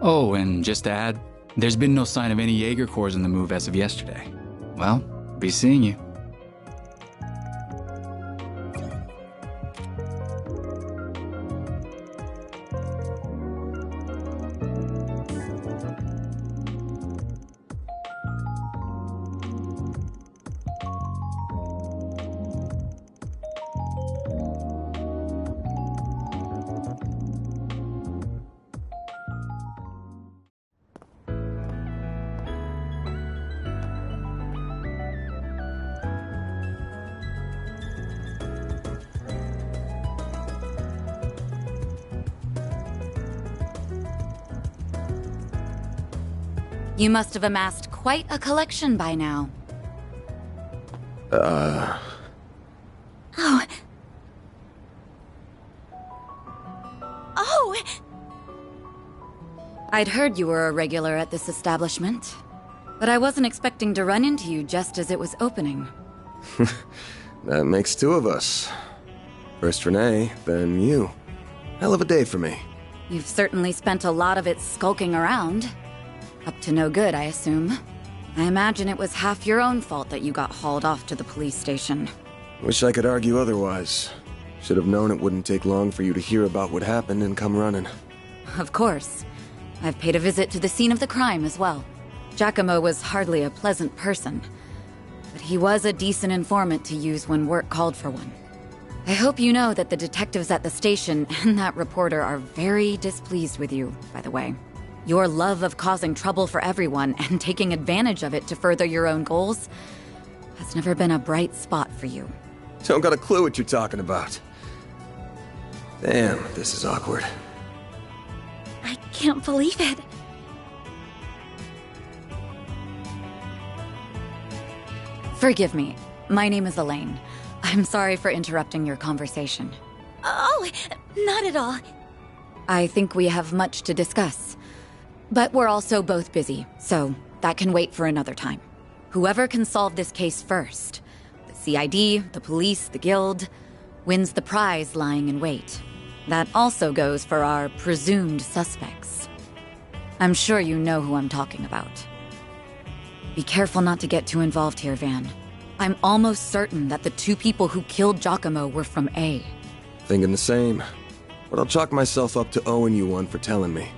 Oh, and just to add, there's been no sign of any Jaeger Corps in the move as of yesterday. Well, be seeing you. You must have amassed quite a collection by now. Oh. Oh! I'd heard you were a regular at this establishment, but I wasn't expecting to run into you just as it was opening. That makes two of us. First Renee, then you. Hell of a day for me. You've certainly spent a lot of it skulking around. Up to no good, I assume. I imagine it was half your own fault that you got hauled off to the police station. Wish I could argue otherwise. Should have known it wouldn't take long for you to hear about what happened and come running. Of course. I've paid a visit to the scene of the crime as well. Giacomo was hardly a pleasant person, but he was a decent informant to use when work called for one. I hope you know that the detectives at the station and that reporter are very displeased with you, by the way. Your love of causing trouble for everyone and taking advantage of it to further your own goals has never been a bright spot for you. Don't got a clue what you're talking about. Damn, this is awkward. I can't believe it. Forgive me. My name is Elaine. I'm sorry for interrupting your conversation. Oh, not at all. I think we have much to discuss. But we're also both busy, so that can wait for another time. Whoever can solve this case first, the CID, the police, the guild, wins the prize lying in wait. That also goes for our presumed suspects. I'm sure you know who I'm talking about. Be careful not to get too involved here, Van. I'm almost certain that the two people who killed Giacomo were from A. Thinking the same. But I'll chalk myself up to owing you one for telling me.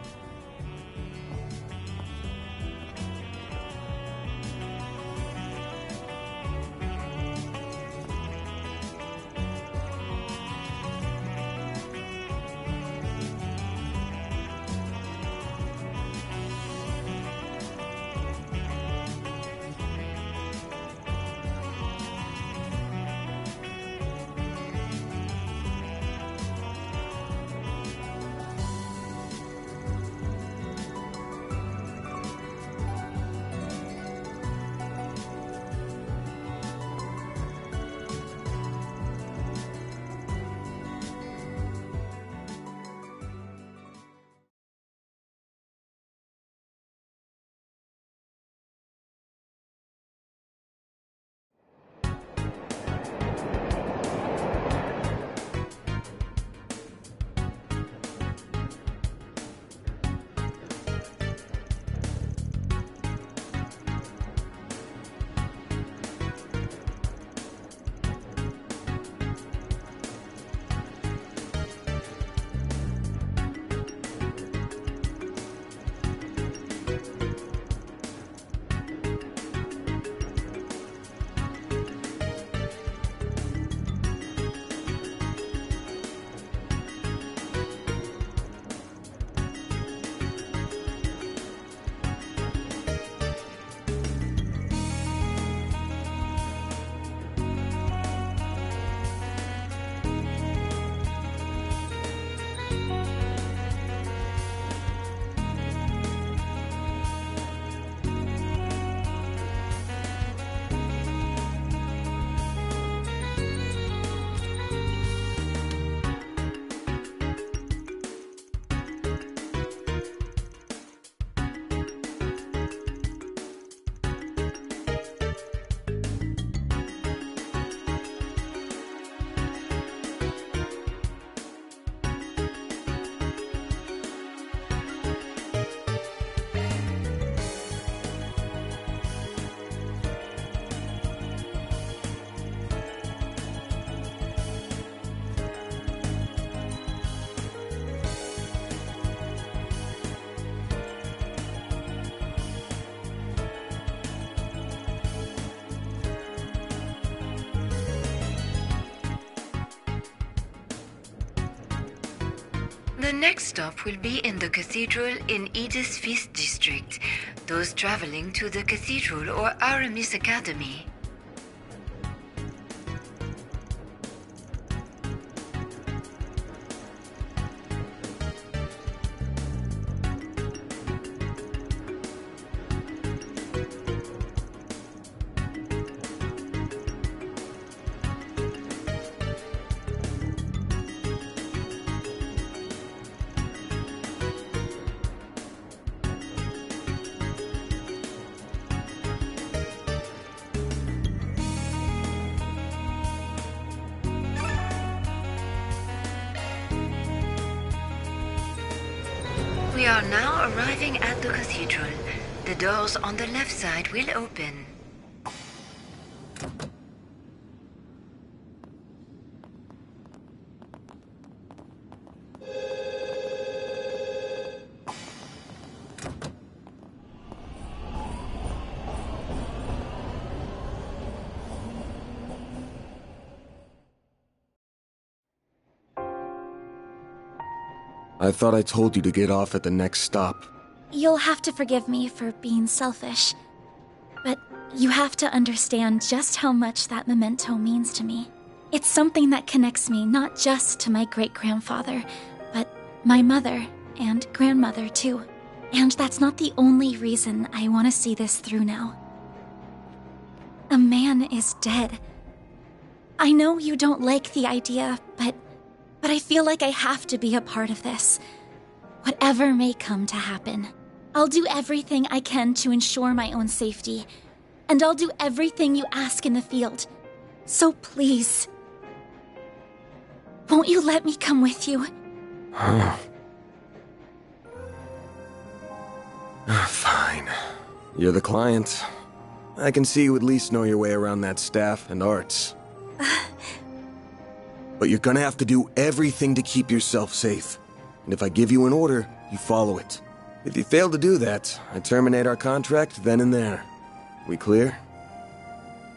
The next stop will be in the cathedral in Edith's Feast District. Those traveling to the cathedral or Aramis Academy. We are now arriving at the cathedral. The doors on the left side will open. I thought I told you to get off at the next stop. You'll have to forgive me for being selfish, but you have to understand just how much that memento means to me. It's something that connects me not just to my great-grandfather, but my mother and grandmother too. And that's not the only reason I want to see this through now. A man is dead. I know you don't like the idea, but I feel like I have to be a part of this. Whatever may come to happen, I'll do everything I can to ensure my own safety, and I'll do everything you ask in the field. So please, won't you let me come with you? Fine. You're the client. I can see you at least know your way around that staff and arts. But you're gonna have to do everything to keep yourself safe. And if I give you an order, you follow it. If you fail to do that, I terminate our contract then and there. We clear?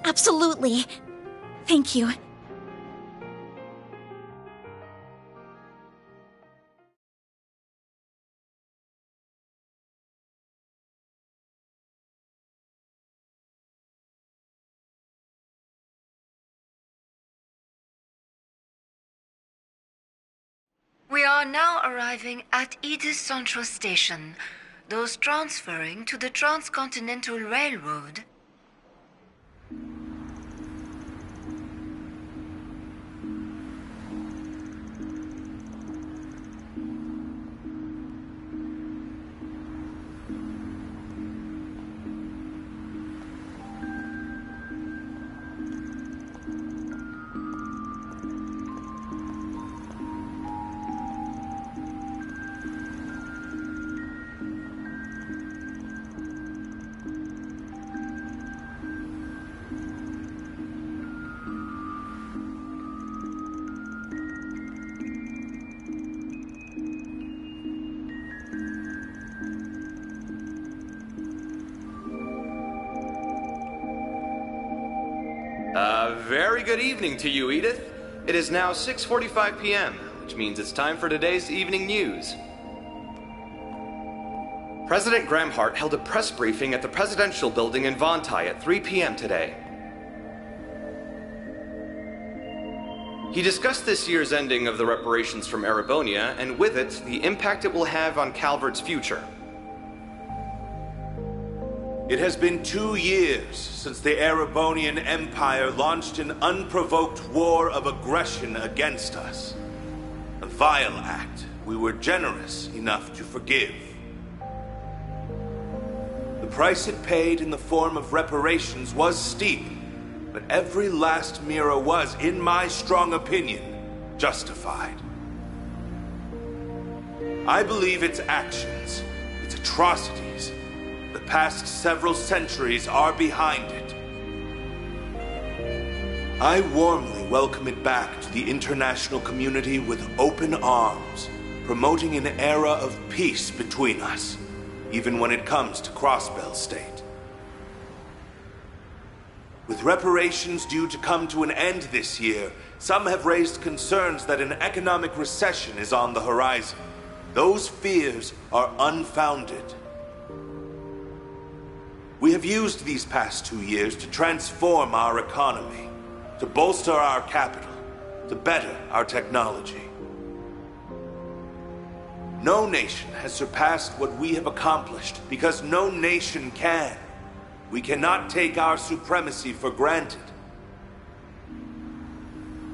Absolutely. Thank you. We are now arriving at Edith Central Station. Those transferring to the Transcontinental Railroad. Very good evening to you, Edith. It is now 6:45 p.m., which means it's time for today's evening news. President Gramhart held a press briefing at the Presidential Building in Vontai at 3 p.m. today. He discussed this year's ending of the reparations from Erebonia, and with it, the impact it will have on Calvard's future. It has been 2 years since the Erebonian Empire launched an unprovoked war of aggression against us. A vile act we were generous enough to forgive. The price it paid in the form of reparations was steep, but every last Mira was, in my strong opinion, justified. I believe its actions, its atrocities, the past several centuries are behind it. I warmly welcome it back to the international community with open arms, promoting an era of peace between us, even when it comes to Crossbell State. With reparations due to come to an end this year, some have raised concerns that an economic recession is on the horizon. Those fears are unfounded. We have used these past 2 years to transform our economy, to bolster our capital, to better our technology. No nation has surpassed what we have accomplished because no nation can. We cannot take our supremacy for granted.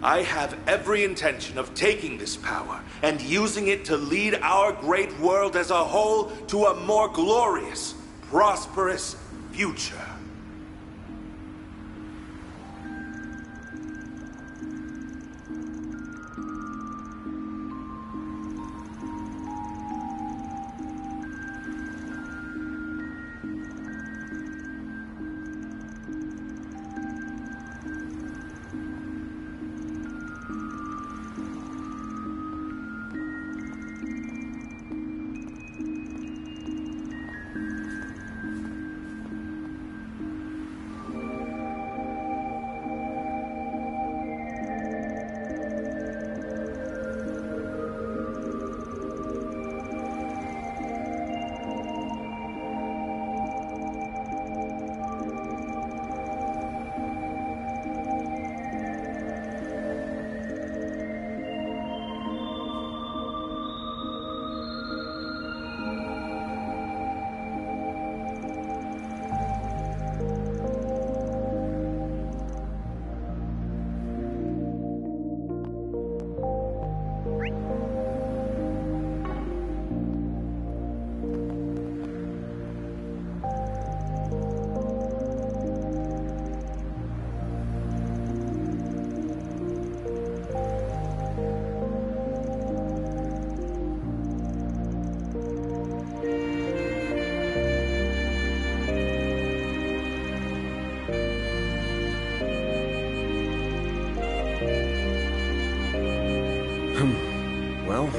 I have every intention of taking this power and using it to lead our great world as a whole to a more glorious, prosperous future. Well,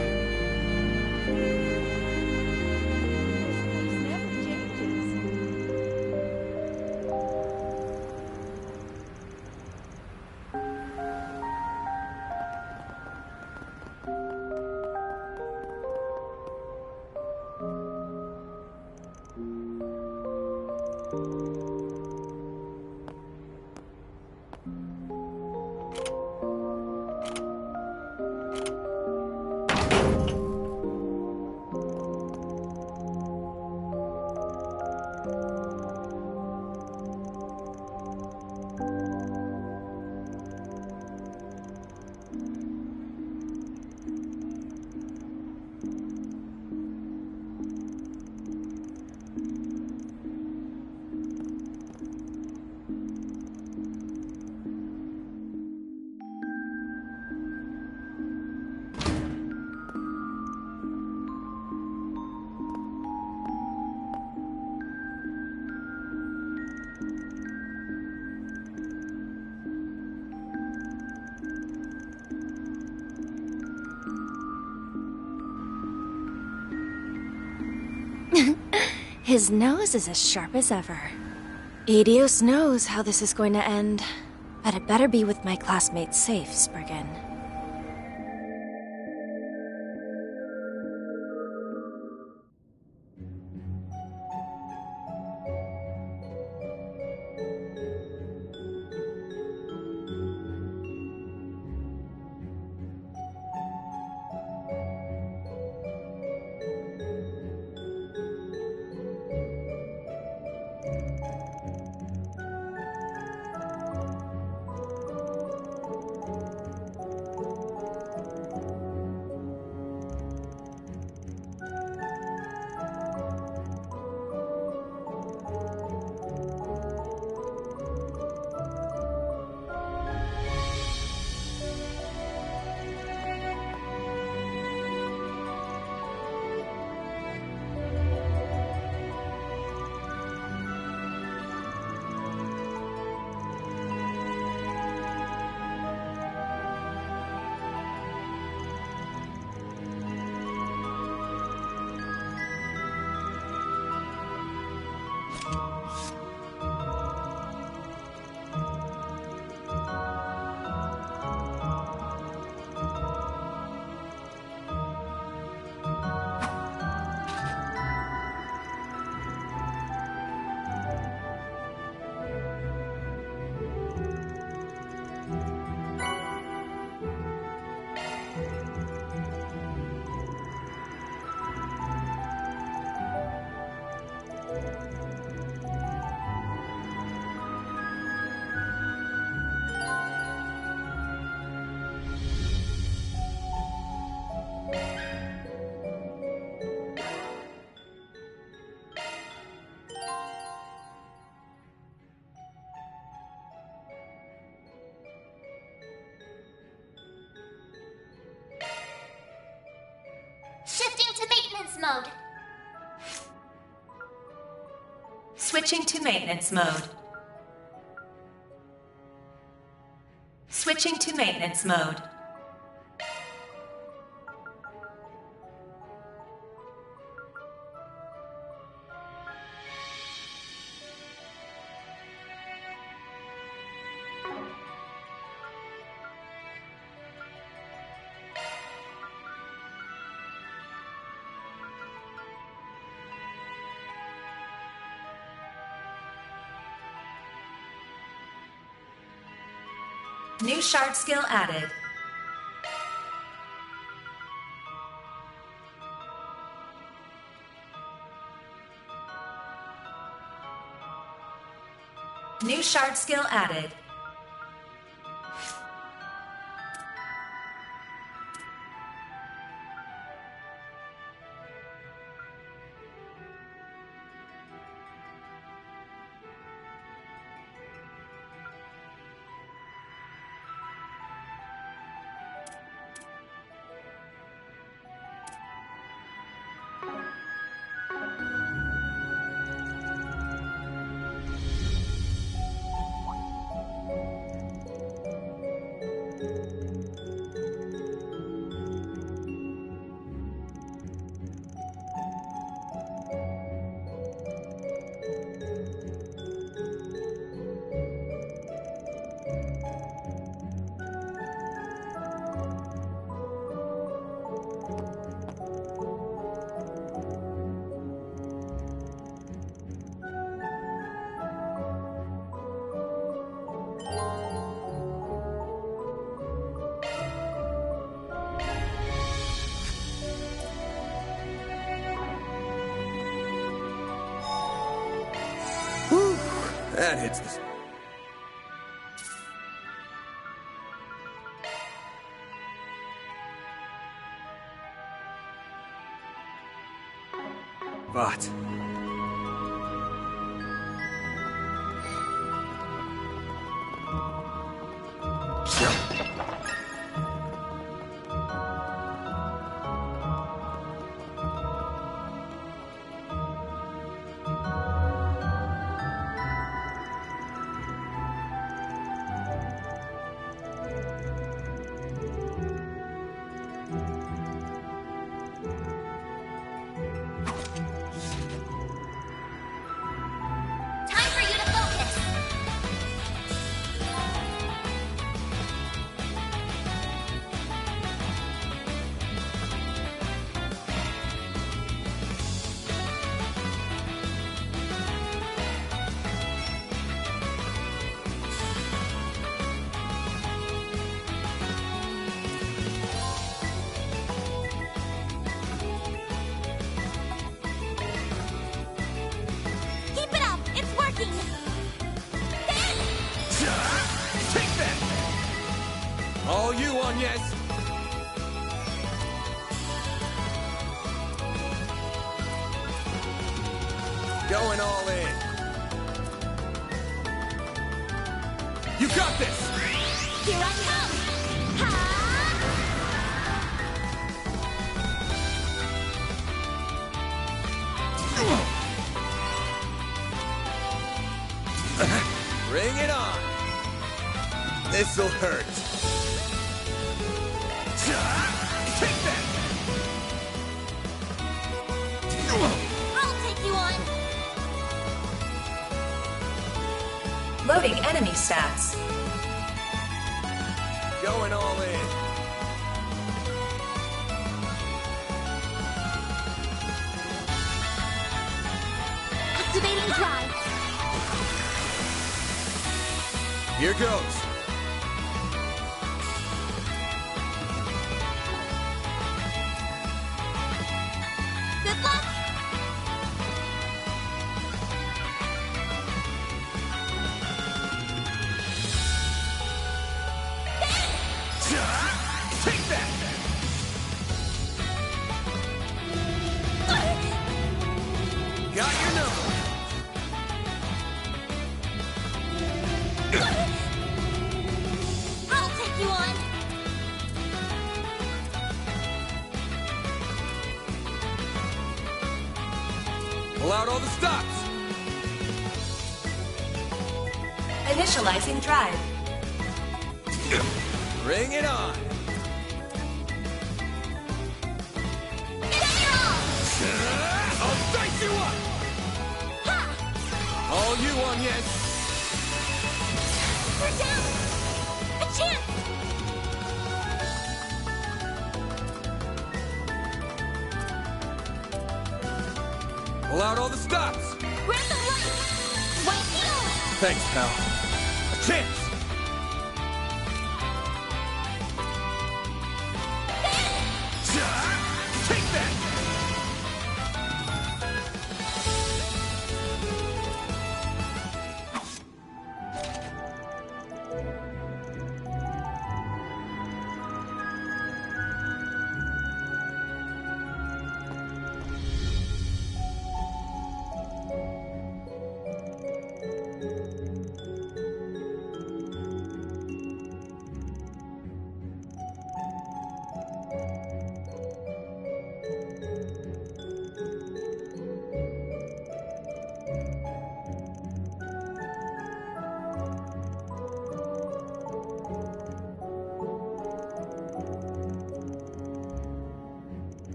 His nose is as sharp as ever. Edios knows how this is going to end, but it better be with my classmates safe, Spriggan. mode. Switching to maintenance mode. Switching to maintenance mode. New shard skill added. New shard skill added. That hits the... But... Time for you to focus. Keep it up. It's working. Take that! All you on, yes! Going all in. You got this! Here I come. Bring it on! This'll hurt. Take that! I'll take you on. Loading enemy stats. Going all in. Activating drive. Here goes. Good luck. Take that! Got your number. I'll take you on. Pull out all the stops! Initializing drive. Bring it on! I'll dice you up! All you on, yes! We're down! A chance! Pull out all the stops! Grab the light! White heel! Thanks, pal. A chance! Take that!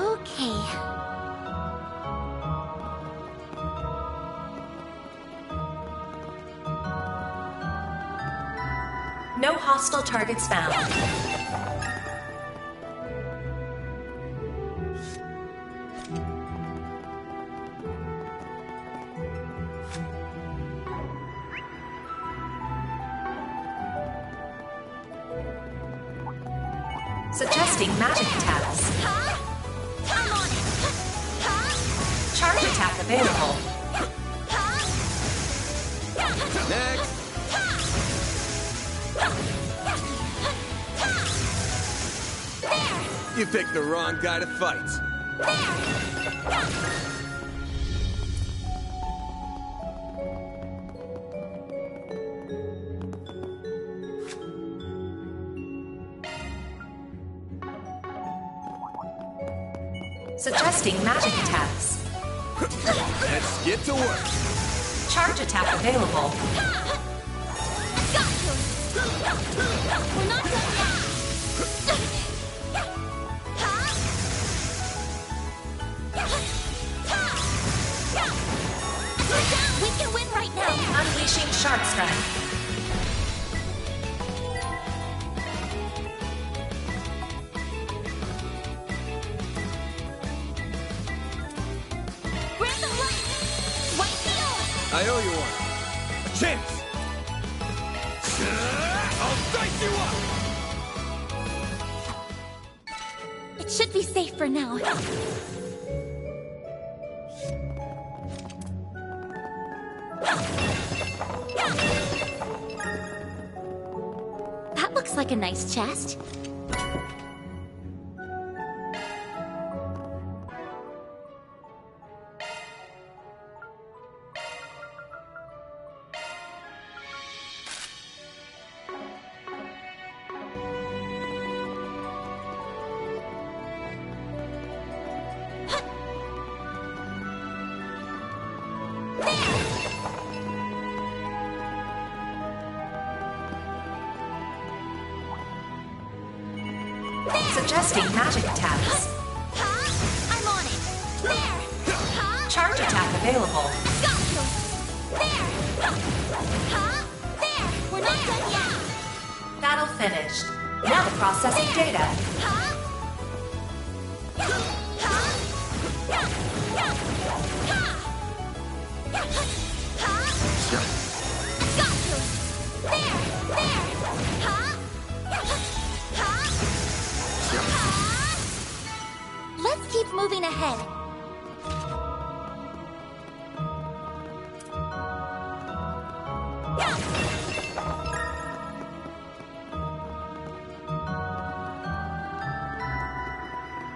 Okay. No hostile targets found. Suggesting magic attacks. I'm on it! Charge attack available. Next! You picked the wrong guy to fight. Suggesting magic attacks. Let's get to work. Charge attack available. Got you! We're not done yet! We can win right now! Unleashing Shark Strike. Grab the light! White heel! I owe you one. A chance! I'll dice you up! It should be safe for now. That looks like a nice chest. Suggesting magic attacks. I'm on it! There! Charge attack available. Got you! There! There! We're not done yet! Battle finished. Now processing data. Got you! There! There! ahead.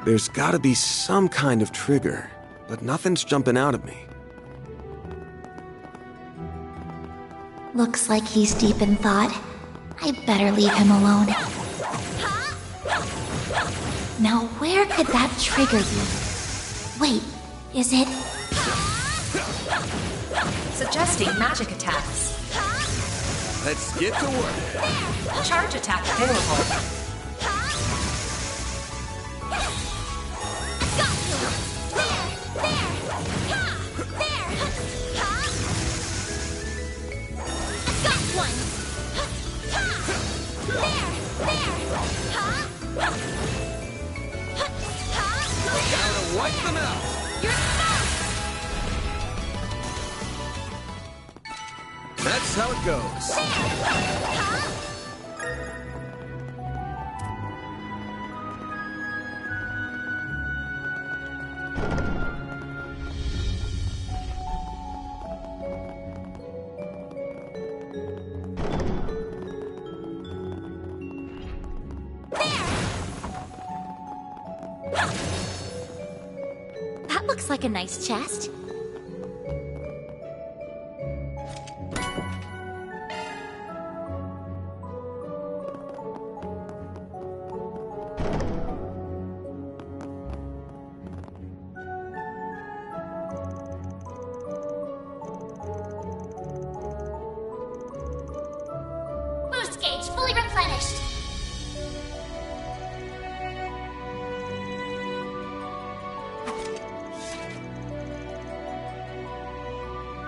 There's gotta be some kind of trigger, but nothing's jumping out at me. Looks like he's deep in thought. I better leave him alone. Now where could that trigger be? Wait, is it... Suggesting magic attacks. Let's get to work. Charge attack available. Gotta wipe them out. That's how it goes. That looks like a nice chest. Boost gauge fully replenished.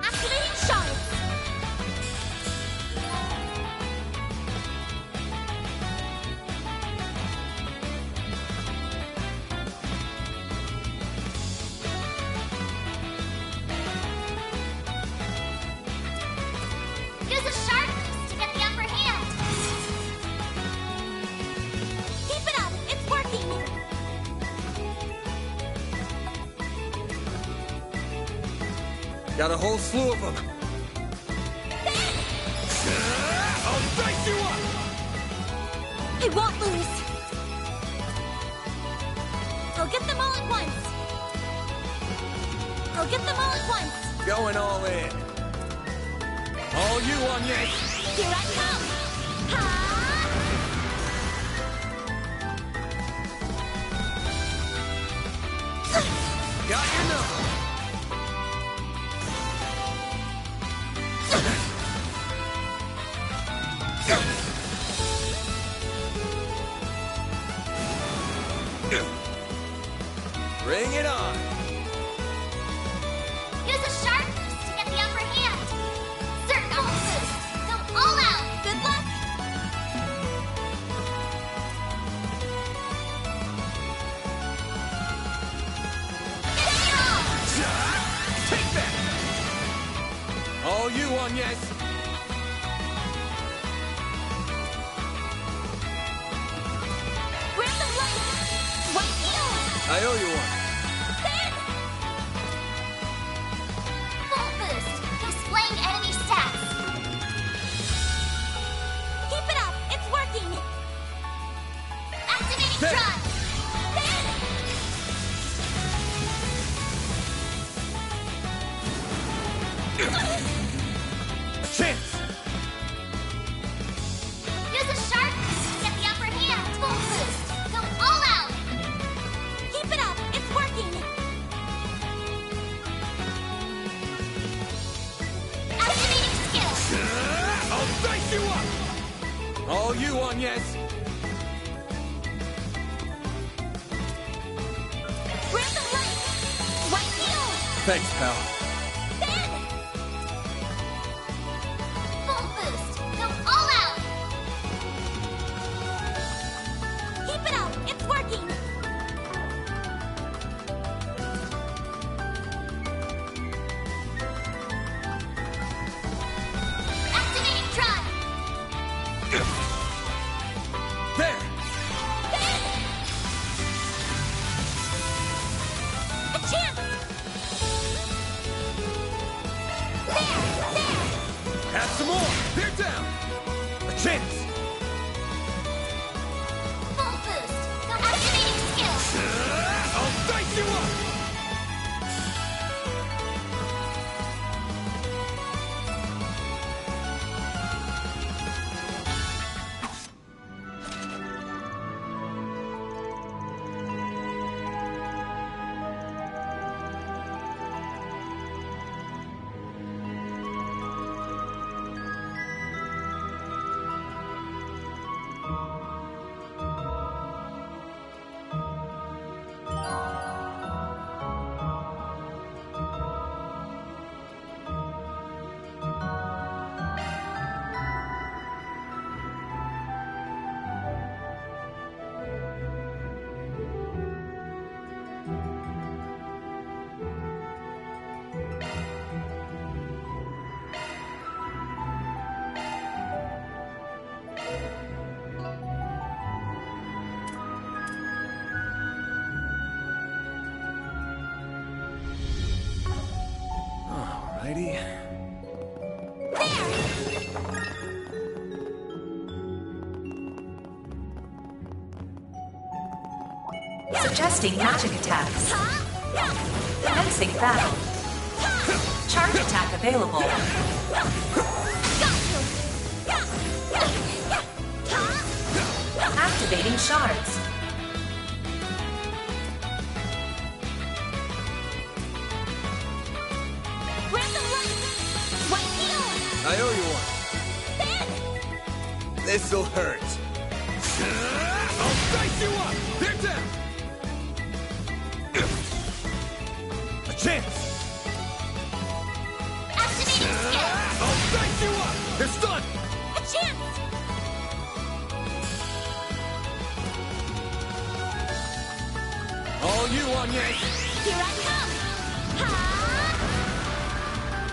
Activating shard. Use a sharp boost to get the upper hand. Keep it up, it's working. Got a whole slew of them. I'll dice you up. I won't lose. I'll get them all at once. I'll get them all at once. Going all in. All you on yes. Here I come. Ha! Got your number. Bring it on. Use a sharp boost to get the upper hand. Circle boost. Go all out. Good luck. Take that. All you on yes. Grab the light. White heels. I owe you one. Full boost. Displaying enemy stats. Keep it up. It's working. Activating drive. Chance. Use a sharp boost to get the upper hand. Full boost. Go all out. Keep it up. It's working. Activating skill. I'll dice you up. All you on yes. Grab the light. White heels. Thanks, pal. Full boost. Go all out. Keep it up. It's working. Activating drive. There. more! They're down! A chance! Full boost. Activating skill. I'll dice you up! Alrighty. Suggesting magic attacks. Commencing battle. Charge attack available. Activating shards. I owe you one. This'll hurt. I'll dice you up! They're down! A chance! Activating skill. I'll dice you up! They're stunned! A chance. All you on, Yank! Here I come. Ha!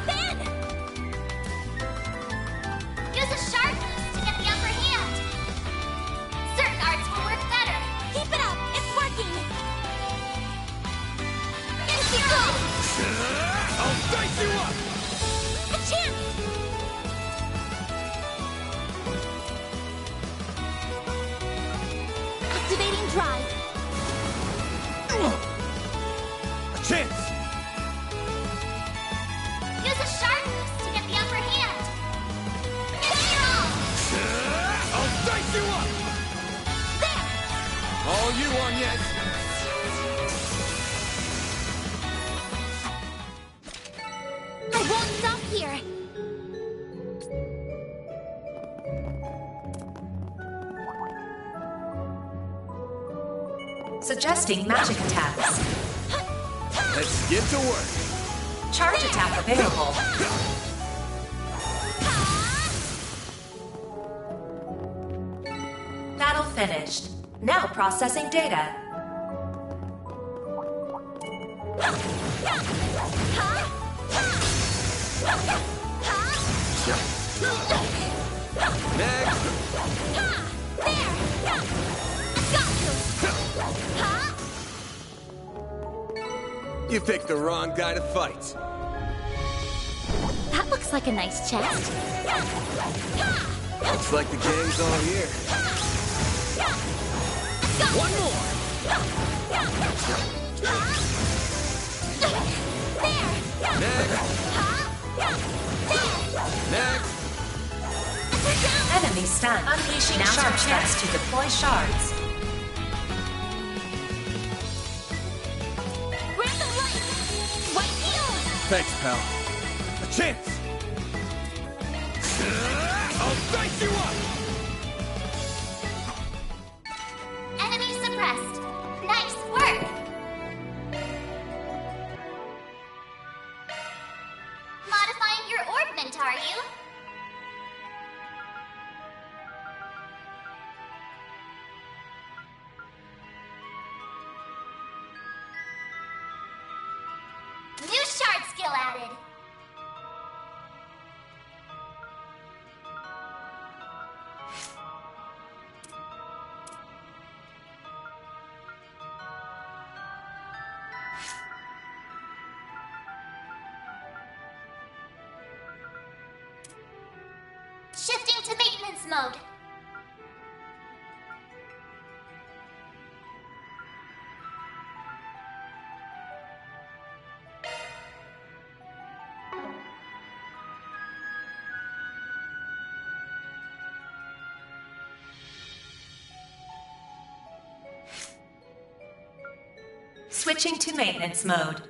Ben! Use a sharp boost to get the upper hand. Certain arts will work better. Keep it up. It's working. Hero! I'll dice you up! A chance. Activating drive. A chance! Use a sharp boost to get the upper hand. Hero! I'll dice you up! There! All you on, Yank! I won't stop here. Suggesting magic attacks. Let's get to work! Charge attack available. Battle finished. Now processing data. Next! You picked the wrong guy to fight. That looks like a nice chest. Looks like the gang's all here. One more! Next! Enemy stunned. Unleashing now sharp chance to deploy shards. Random light. White heal. Thanks, pal. A chance! I'll dice you up! Enemy suppressed. Nice work. Modifying your orbment, are you? New shard skill added. to maintenance mode. Switching to maintenance mode.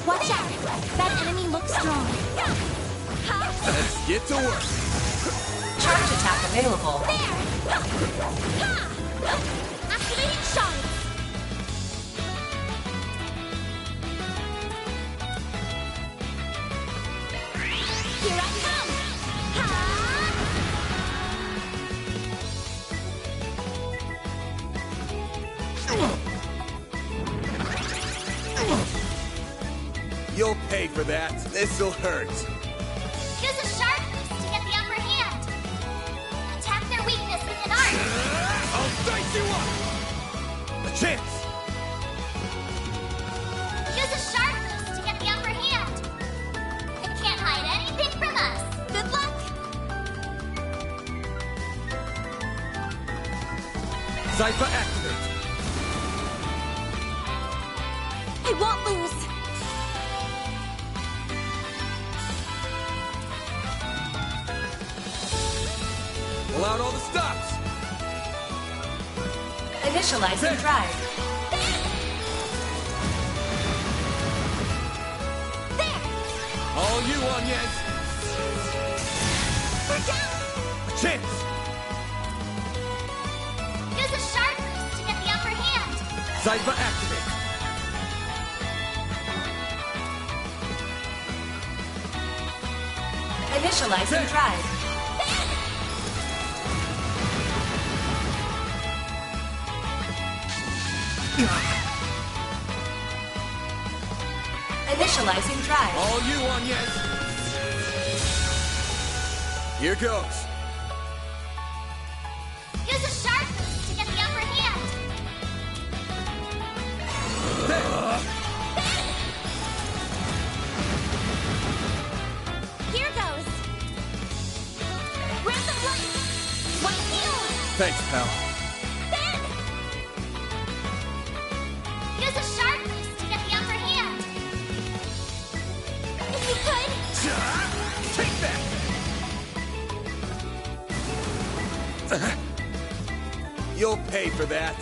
Watch out! That enemy looks strong. Let's get to work. Charge attack available. Activating shots. Here I come. You'll pay for that. This'll hurt. Use a sharp boost to get the upper hand. Attack their weakness with an art. I'll dice you up! A chance! Use a sharp boost to get the upper hand. It can't hide anything from us. Good luck. Zypher activate. I won't lose. Pull out all the stops. Initializing drive. All you, Onions. We're down. A chance. Use a sharp boost to get the upper hand. Zypher activate. Initializing drive. Initializing drive. All you, Onions. Here goes. Use a sharp boost to get the upper hand. Here goes. Random light. One heal. Thanks, pal. Use a sharp boost to get the upper hand. If you could. Take that. You'll pay for that.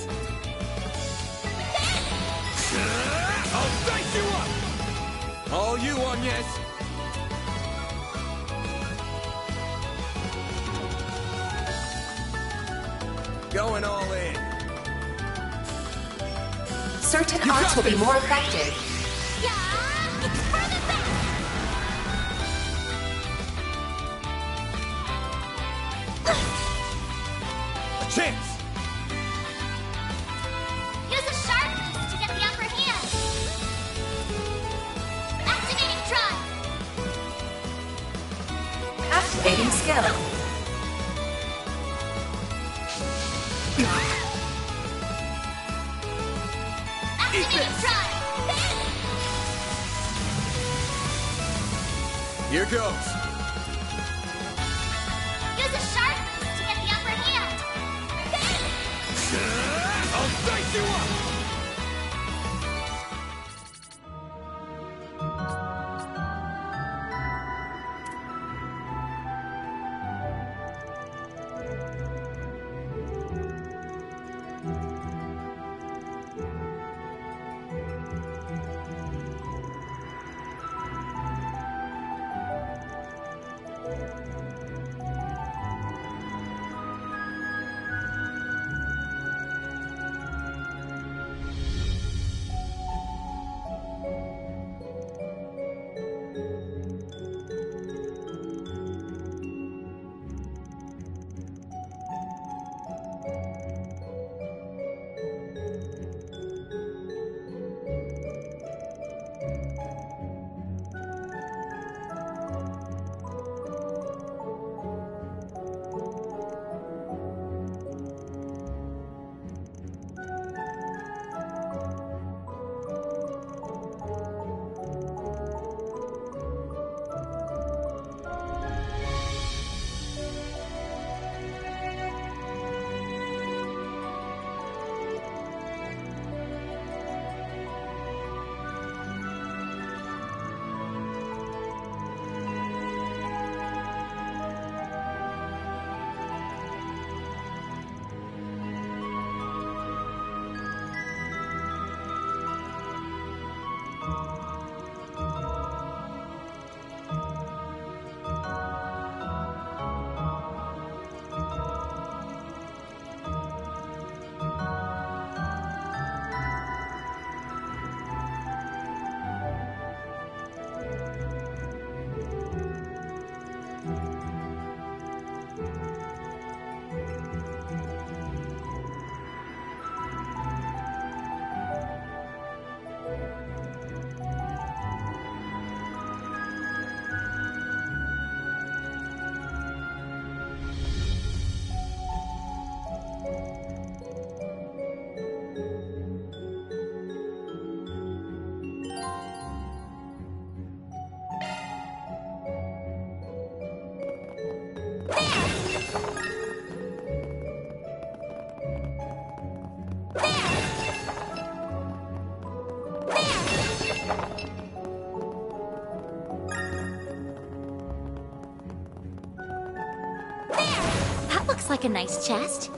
I'll dice you up. All you, Onions. Going all in. Certain arts will be more effective. Yeah, it's further back. A chance. Use a sharp boost to get the upper hand. Activating drive. Activating skill. Activating drive. Here goes. Use a sharp boost to get the upper hand. I'll dice you up. That looks like a nice chest.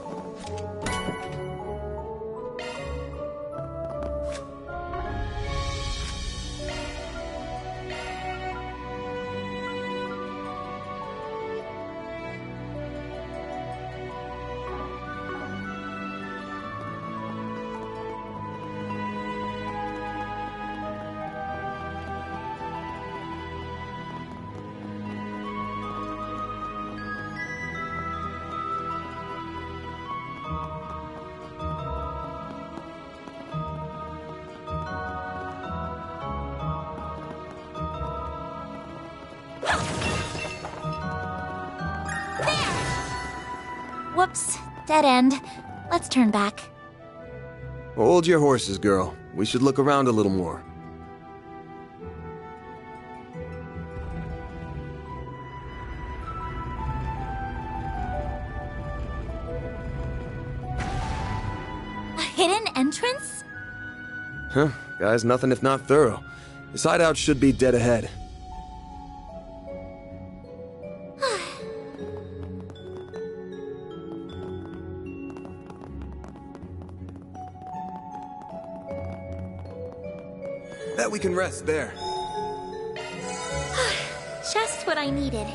Whoops, dead end. Let's turn back. Hold your horses, girl. We should look around a little more. A hidden entrance? Huh, guy's nothing if not thorough. This hideout should be dead ahead. Bet we can rest there. Just what I needed.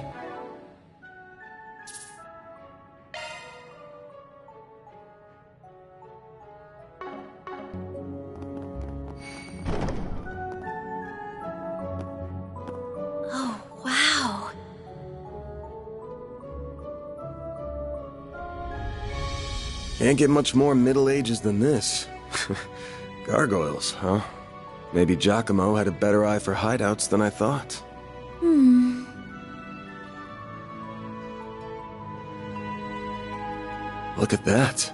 Oh, wow. Can't get much more Middle Ages than this. Gargoyles, huh? Maybe Giacomo had a better eye for hideouts than I thought. Look at that.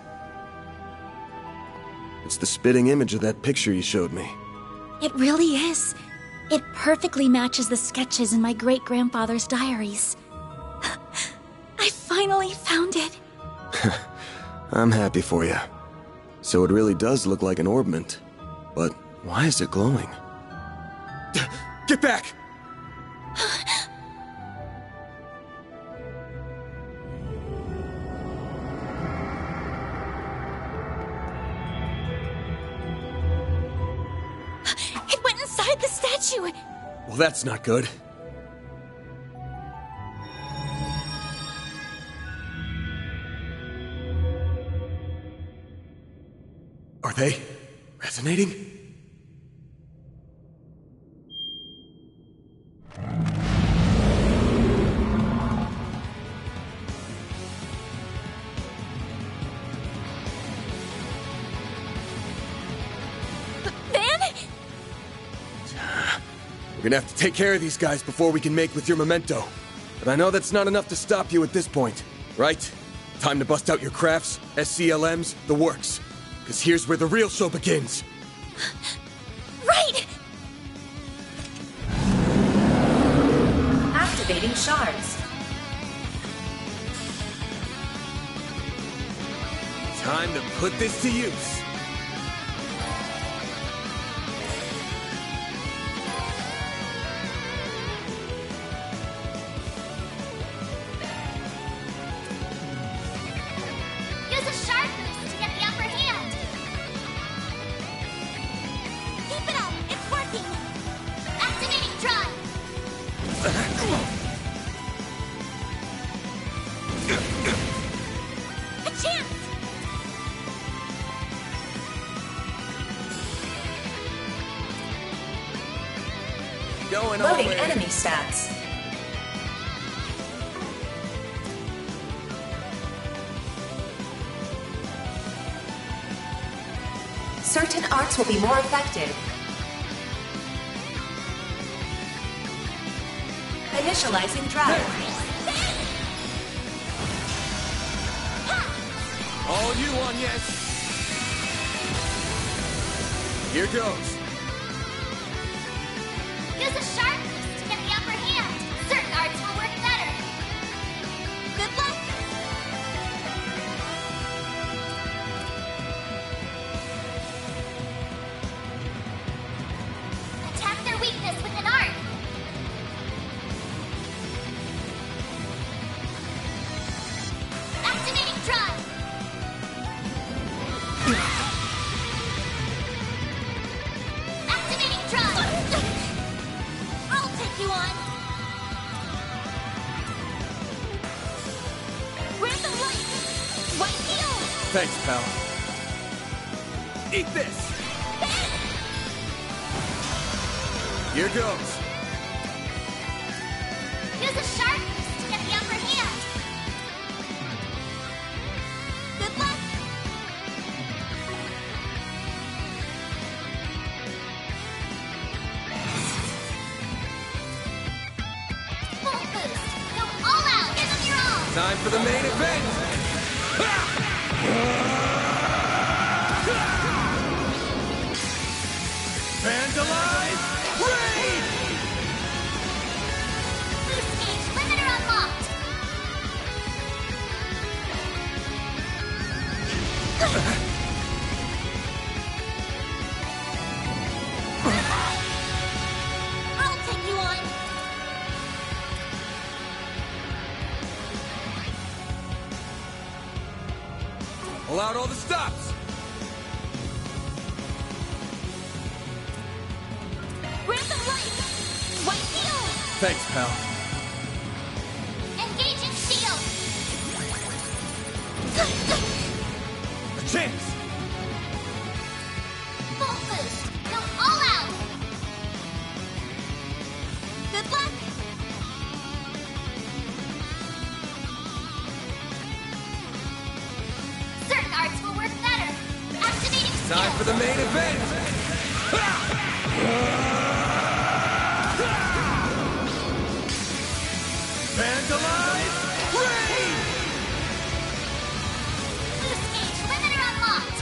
It's the spitting image of that picture you showed me. It really is. It perfectly matches the sketches in my great-grandfather's diaries. I finally found it. I'm happy for you. So it really does look like an orbment. But why is it glowing? Get back! It went inside the statue! Well, that's not good. Are they resonating? We're gonna have to take care of these guys before we can make with your memento. But I know that's not enough to stop you at this point, right? Time to bust out your crafts, SCLMs, the works. Because here's where the real show begins. Right! Activating shards. Time to put this to use. Use a shard boost to get the upper hand. Keep it up. It's working. Activating drive. A chance. Going all Loading the way. enemy stats. Certain arts will be more effective. Initializing drive. All you on, yes. Here goes. Use a shard boost to get the upper hand. Certain arts will work better. Good luck. Attack their weakness with an art. Activate drive! Activating drive! I'll take you on! Random light! White heal! Thanks, pal. Eat this! Here goes. Use a sharp boost to get the upper hand! Good luck! Full boost! Go all out! Give them your all! Time for the main event! Vandalize! Raid! Boost gauge limiter unlocked! I'll take you on! Pull out all the stops! Random light! White heal! Thanks, pal. Engaging shield! A chance! Full boost! Go all out! Good luck! Certain arts will work better! Activating skill! Time for the main event! Vandalize! Raid! Boost gauge limiter unlocked!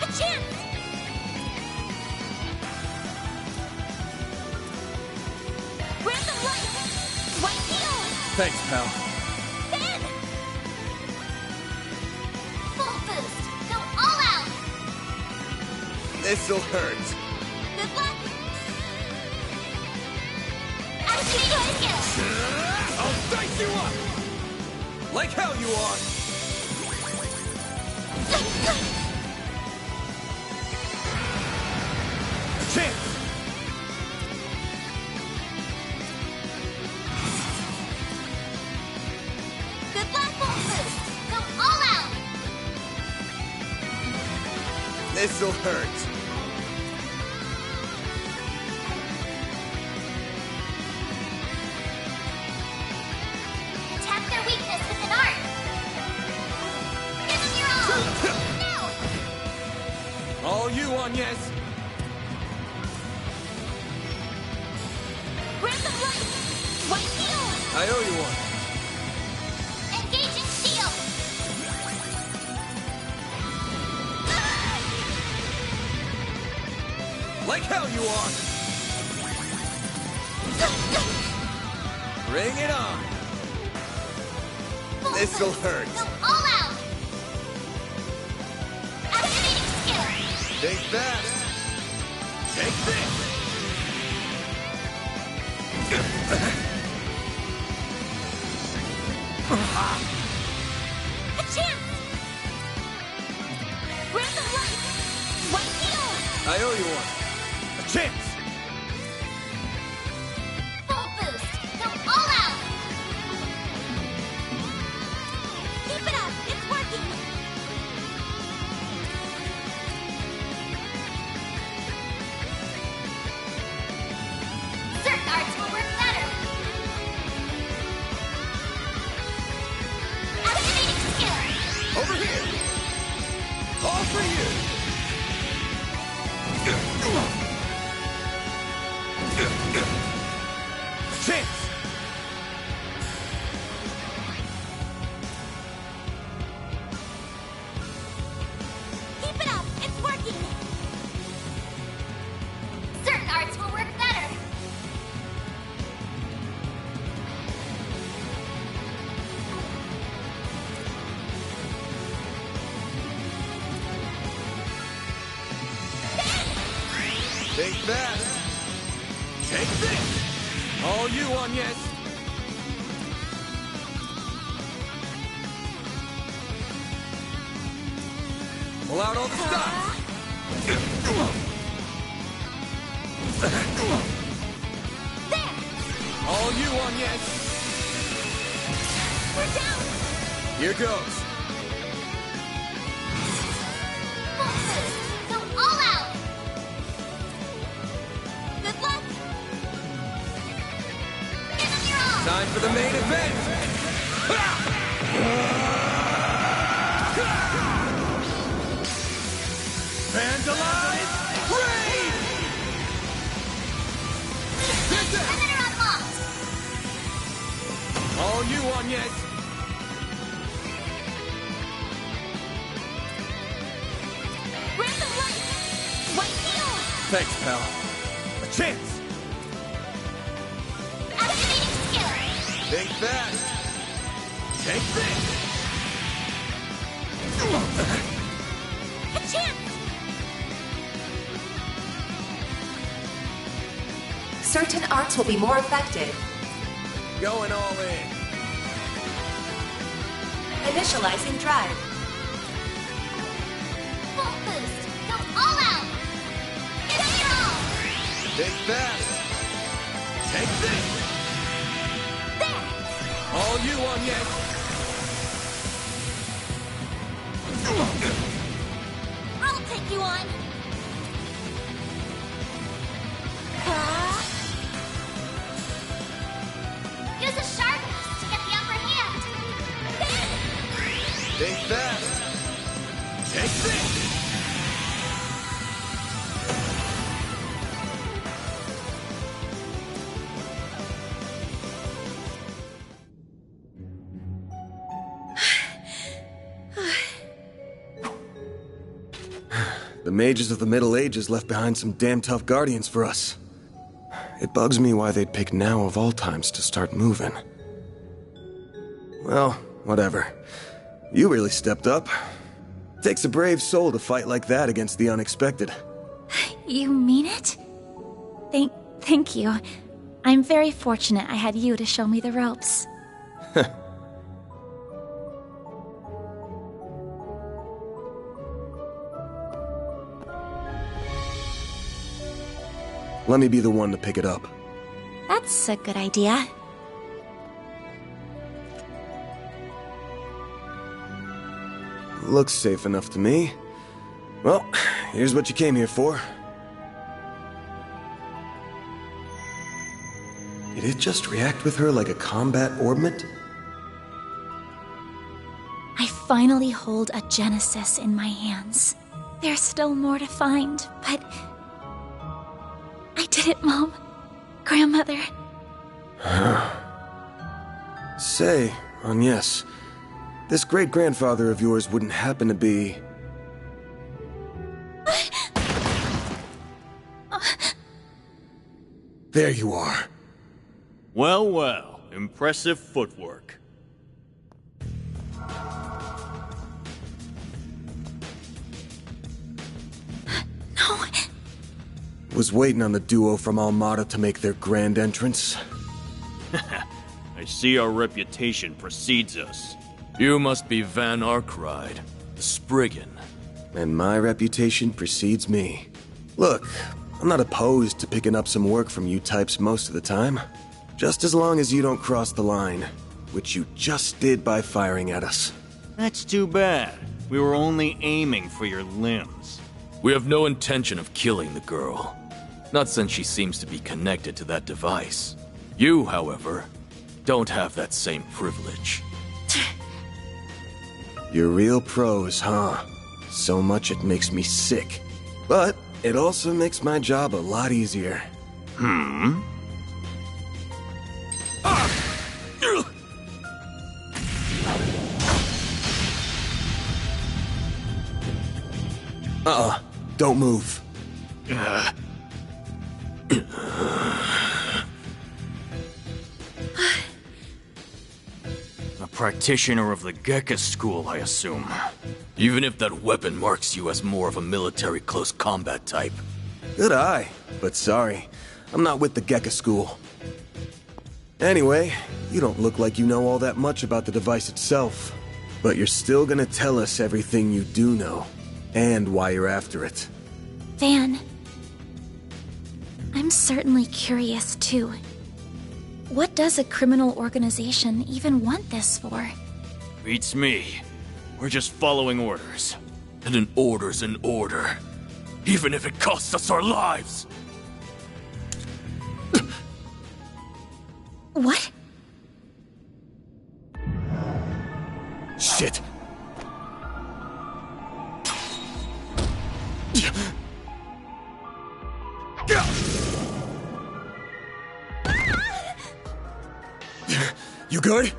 A chance! Random light! White heal! Thanks, pal. Ben! Full boost! Go all out! This'll hurt. Good luck! Activating skill! I'll dice you up! Like hell you are! A chance! Good luck, full boost! Go all out! This'll hurt. Tap their weakness with an art! Give them your all! Now! All you, Agnes! Random light! White heal! I owe you one. Engaging shield! Like hell you are! Bring it on! Full This'll boost. hurt. Go all out! Activating skill! Think fast! Take this! A chance! Random light! White heal! I owe you one. A chance! Full boost! Go all out! Keep it up! It's working! Certain arts will work better! Activating skill! Over here! All for you! Think fast. Take this! All you on, yes? Pull out all the stops! There! All you on, yes? We're down! Here goes. Go all out! Good luck! Give them your all! Time for the main event! Vandalize! Raid! Perimeter unlocked! All you on, yes? Random light! White heel! Thanks, pal. A chance! Activating skill! Think fast! Take this! A chance! Certain arts will be more effective. Going all in. Initializing drive. Full boost! Go all out! Give it your all! Think fast! Take this! There! All you on, yes? I'll take you on! Use a sharpness to get the upper hand! Think fast! Take this! The mages of the Middle Ages left behind some damn tough guardians for us. It bugs me why they'd pick now of all times to start moving. Well, whatever. You really stepped up. Takes a brave soul to fight like that against the unexpected. You mean it? Thank you. I'm very fortunate I had you to show me the ropes. Let me be the one to pick it up. That's a good idea. Looks safe enough to me. Well, here's what you came here for. Did it just react with her like a combat orbment? I finally hold a Genesis in my hands. There's still more to find, but... I did it, Mom. Grandmother. Say, Agnes, this great-grandfather of yours wouldn't happen to be... There you are. Well, well. Impressive footwork. No. Was waiting on the duo from Almada to make their grand entrance. I see our reputation precedes us. You must be Van Arkride, the Spriggan. And my reputation precedes me. Look, I'm not opposed to picking up some work from you types most of the time. Just as long as you don't cross the line, which you just did by firing at us. That's too bad. We were only aiming for your limbs. We have no intention of killing the girl. Not since she seems to be connected to that device. You, however, don't have that same privilege. You're real pros, huh? So much it makes me sick. But it also makes my job a lot easier. Don't move. A practitioner of the Gekka school, I assume. Even if that weapon marks you as more of a military close combat type, Good eye, but sorry. I'm not with the Gekka school. Anyway, you don't look like you know all that much about the device itself. But you're still gonna tell us everything you do know, and why you're after it. Van, I'm certainly curious too. What does a criminal organization even want this for? Beats me. We're just following orders. And an order's an order. Even if it costs us our lives! What? Shit. You good?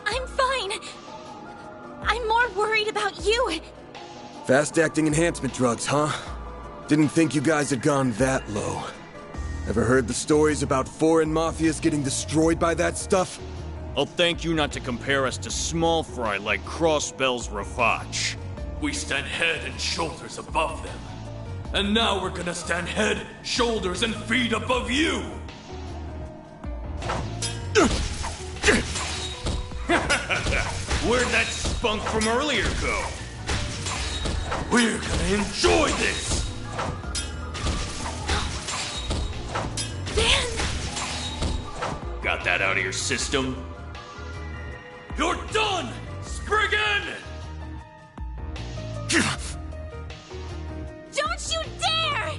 I'm fine. I'm more worried about you. Fast-acting enhancement drugs, huh? Didn't think you guys had gone that low. Ever heard the stories about foreign mafias getting destroyed by that stuff? I'll thank you not to compare us to small fry like Crossbell's Rafach. We stand head and shoulders above them. And now we're gonna stand head, shoulders, and feet above you! Where'd that spunk from earlier go? We're gonna enjoy this! Got that out of your system? You're done, Spriggan! Don't you dare!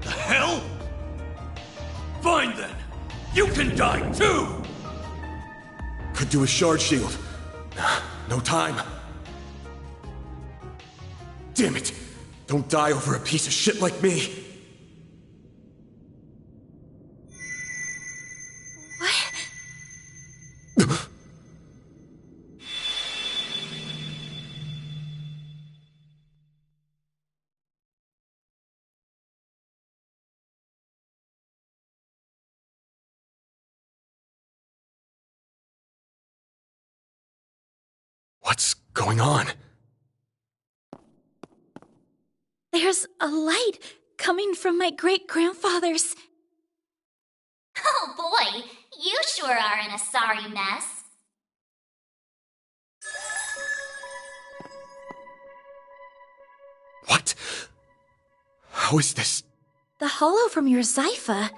The hell? Fine then. You can die too! Could do a shard shield. No time. Damn it! Don't die over a piece of shit like me! What's going on? There's a light coming from my great-grandfather's. Oh boy, you sure are in a sorry mess. What? How is this? The hollow from your Zypha.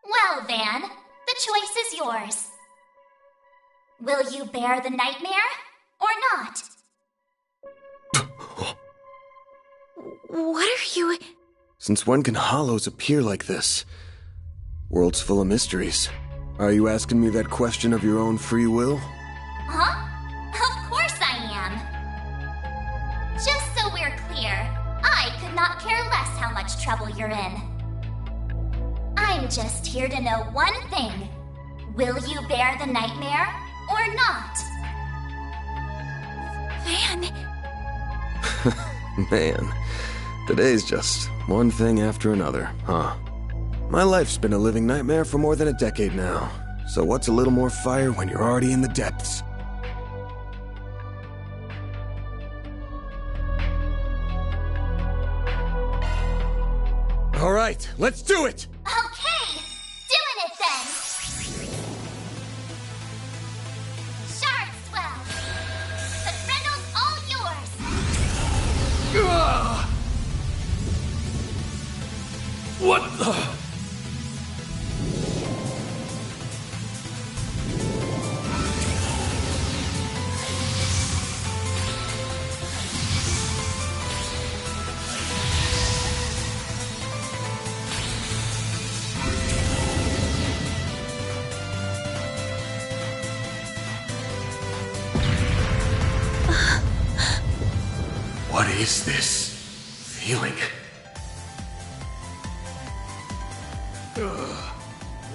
Well, Van, the choice is yours. Will you bear the nightmare, or not? What are you... Since when can hollows appear like this? World's full of mysteries. Are you asking me that question of your own free will? Huh? Of course I am. Just so we're clear, I could not care less how much trouble you're in. I'm just here to know one thing. Will you bear the nightmare, or not? Van... Man, today's just one thing after another, huh? My life's been a living nightmare for more than a decade now. So what's a little more fire when you're already in the depths? All right, let's do it! Okay, doing it then! Shard swell! The Frindle's all yours! What the... What is this feeling?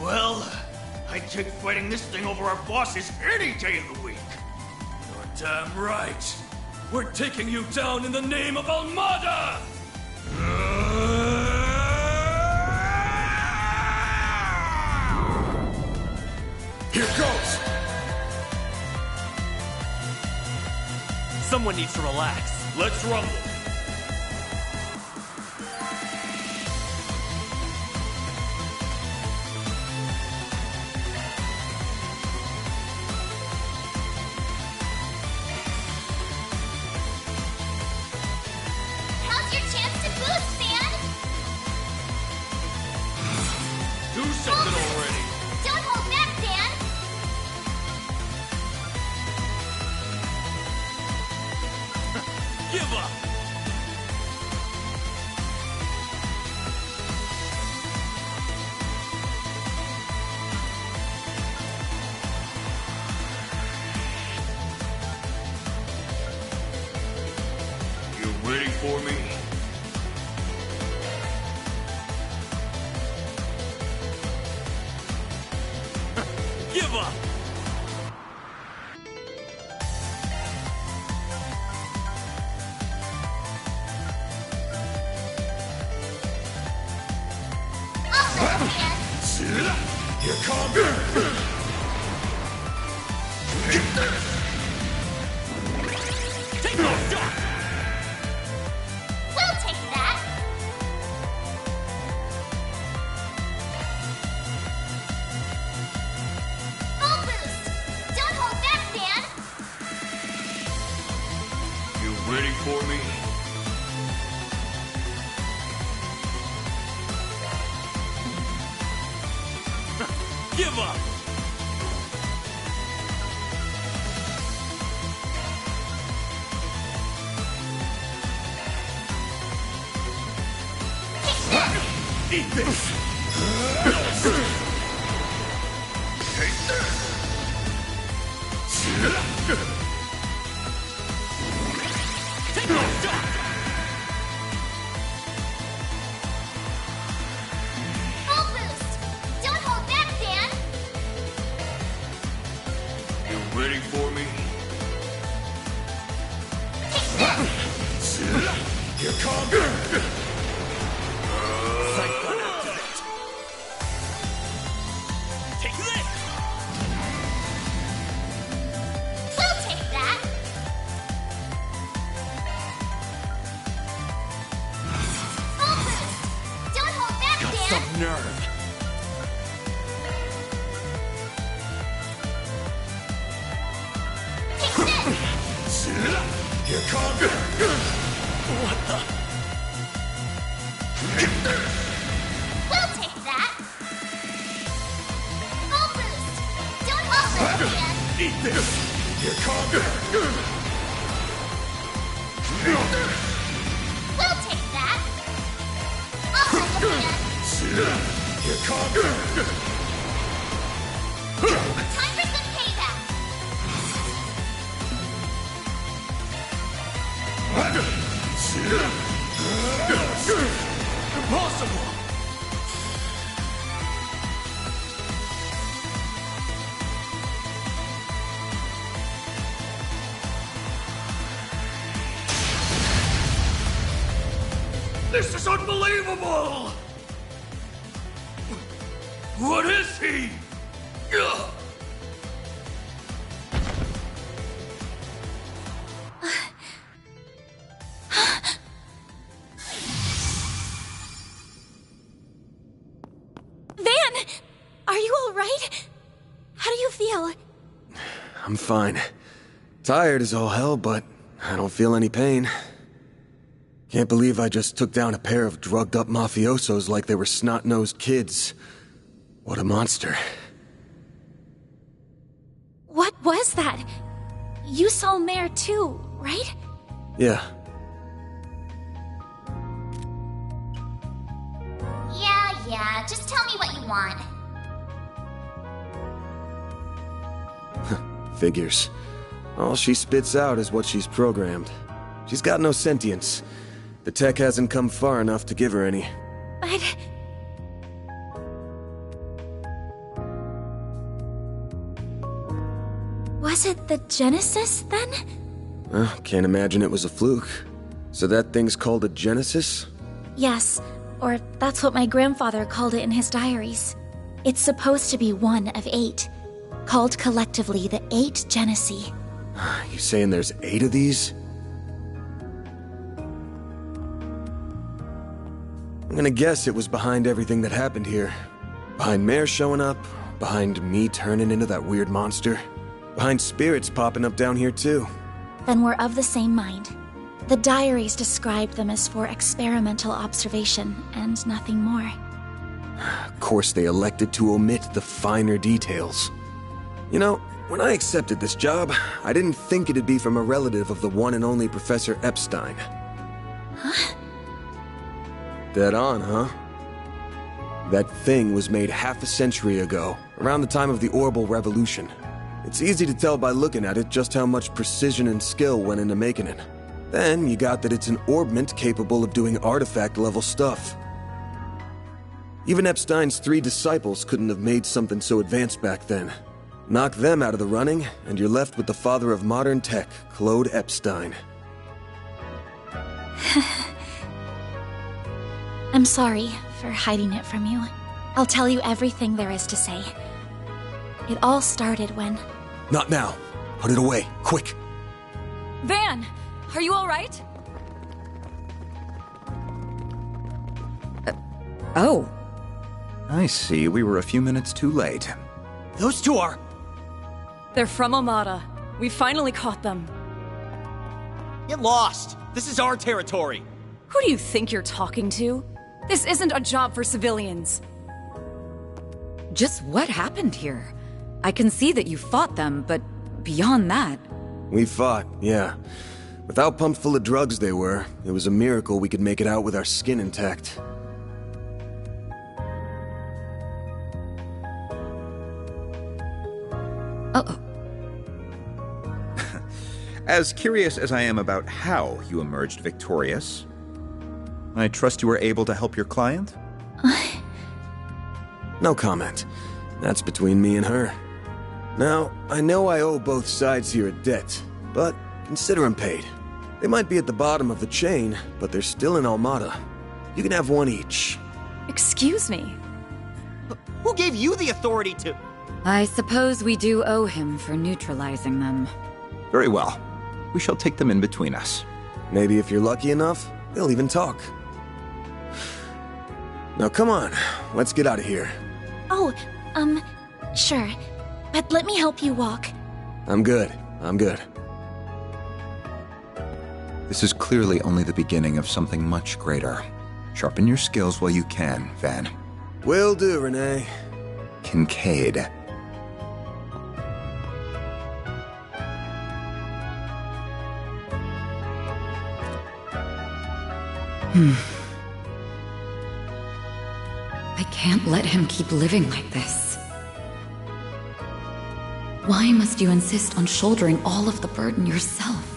Well, I'd take fighting this thing over our bosses any day of the week. You're damn right. We're taking you down in the name of Almada! Here goes! Someone needs to relax. Let's rumble. How's your chance to boost, man? Do something already. Don't hold back, Dan! Give up! You ready for me? Give up! Here comes! Take no shot! We'll take that! Full boost! Don't hold back, Dan! You ready for me? Give up! Eat this! Take this! Take no shot! Full boost! Don't hold back, Dan! You ready for me? Here comes! Sidequest activate! Take this! We'll take that! Full boost! Don't hold back, Got Dan! some nerve! Take this! Here comes! What the? We'll take that! Full boost! Don't hold back, Dan! Eat this! Here comes! We'll take that! I'll take the Dan! Here comes! Time for some payback! Impossible! This is unbelievable! What is he? Ugh. Van! Are you alright? How do you feel? I'm fine. Tired as all hell, but I don't feel any pain. Can't believe I just took down a pair of drugged-up mafiosos like they were snot-nosed kids. What a monster. What was that? You saw Mare too, right? Yeah. Yeah, just tell me what you want. Figures. All she spits out is what she's programmed. She's got no sentience. The tech hasn't come far enough to give her any. But... was it the Genesis, then? Can't imagine it was a fluke. So that thing's called a Genesis? Yes, or that's what my grandfather called it in his diaries. It's supposed to be one of 8, called collectively the 8 Genesee. You saying there's 8 of these? I'm gonna guess it was behind everything that happened here. Behind Mare showing up, behind me turning into that weird monster, behind spirits popping up down here too. Then we're of the same mind. The diaries described them as for experimental observation and nothing more. Of course, they elected to omit the finer details. You know, when I accepted this job, I didn't think it'd be from a relative of the one and only Professor Epstein. Huh? Dead on, huh? That thing was made half a century ago, around the time of the Orbital Revolution. It's easy to tell by looking at it just how much precision and skill went into making it. Then you got that it's an orbment capable of doing artifact-level stuff. Even Epstein's 3 disciples couldn't have made something so advanced back then. Knock them out of the running, and you're left with the father of modern tech, Claude Epstein. I'm sorry for hiding it from you. I'll tell you everything there is to say. It all started when... Not now. Put it away, quick. Van, are you all right? Oh. I see, we were a few minutes too late. Those two are... They're from Amada. We finally caught them. Get lost! This is our territory! Who do you think you're talking to? This isn't a job for civilians. Just what happened here? I can see that you fought them, but beyond that... We fought, yeah. With how pumped full of drugs they were, it was a miracle we could make it out with our skin intact. Uh-oh. As curious as I am about how you emerged victorious, I trust you were able to help your client? No comment. That's between me and her. Now, I know I owe both sides here a debt, but consider them paid. They might be at the bottom of the chain, but they're still in Almada. You can have one each. Excuse me? Who gave you the authority to... I suppose we do owe him for neutralizing them. Very well. We shall take them in between us. Maybe if you're lucky enough, they'll even talk. Now come on, let's get out of here. Oh, sure. But let me help you walk. I'm good. This is clearly only the beginning of something much greater. Sharpen your skills while you can, Van. Will do, Renee. Kincaid. I can't let him keep living like this. Why must you insist on shouldering all of the burden yourself?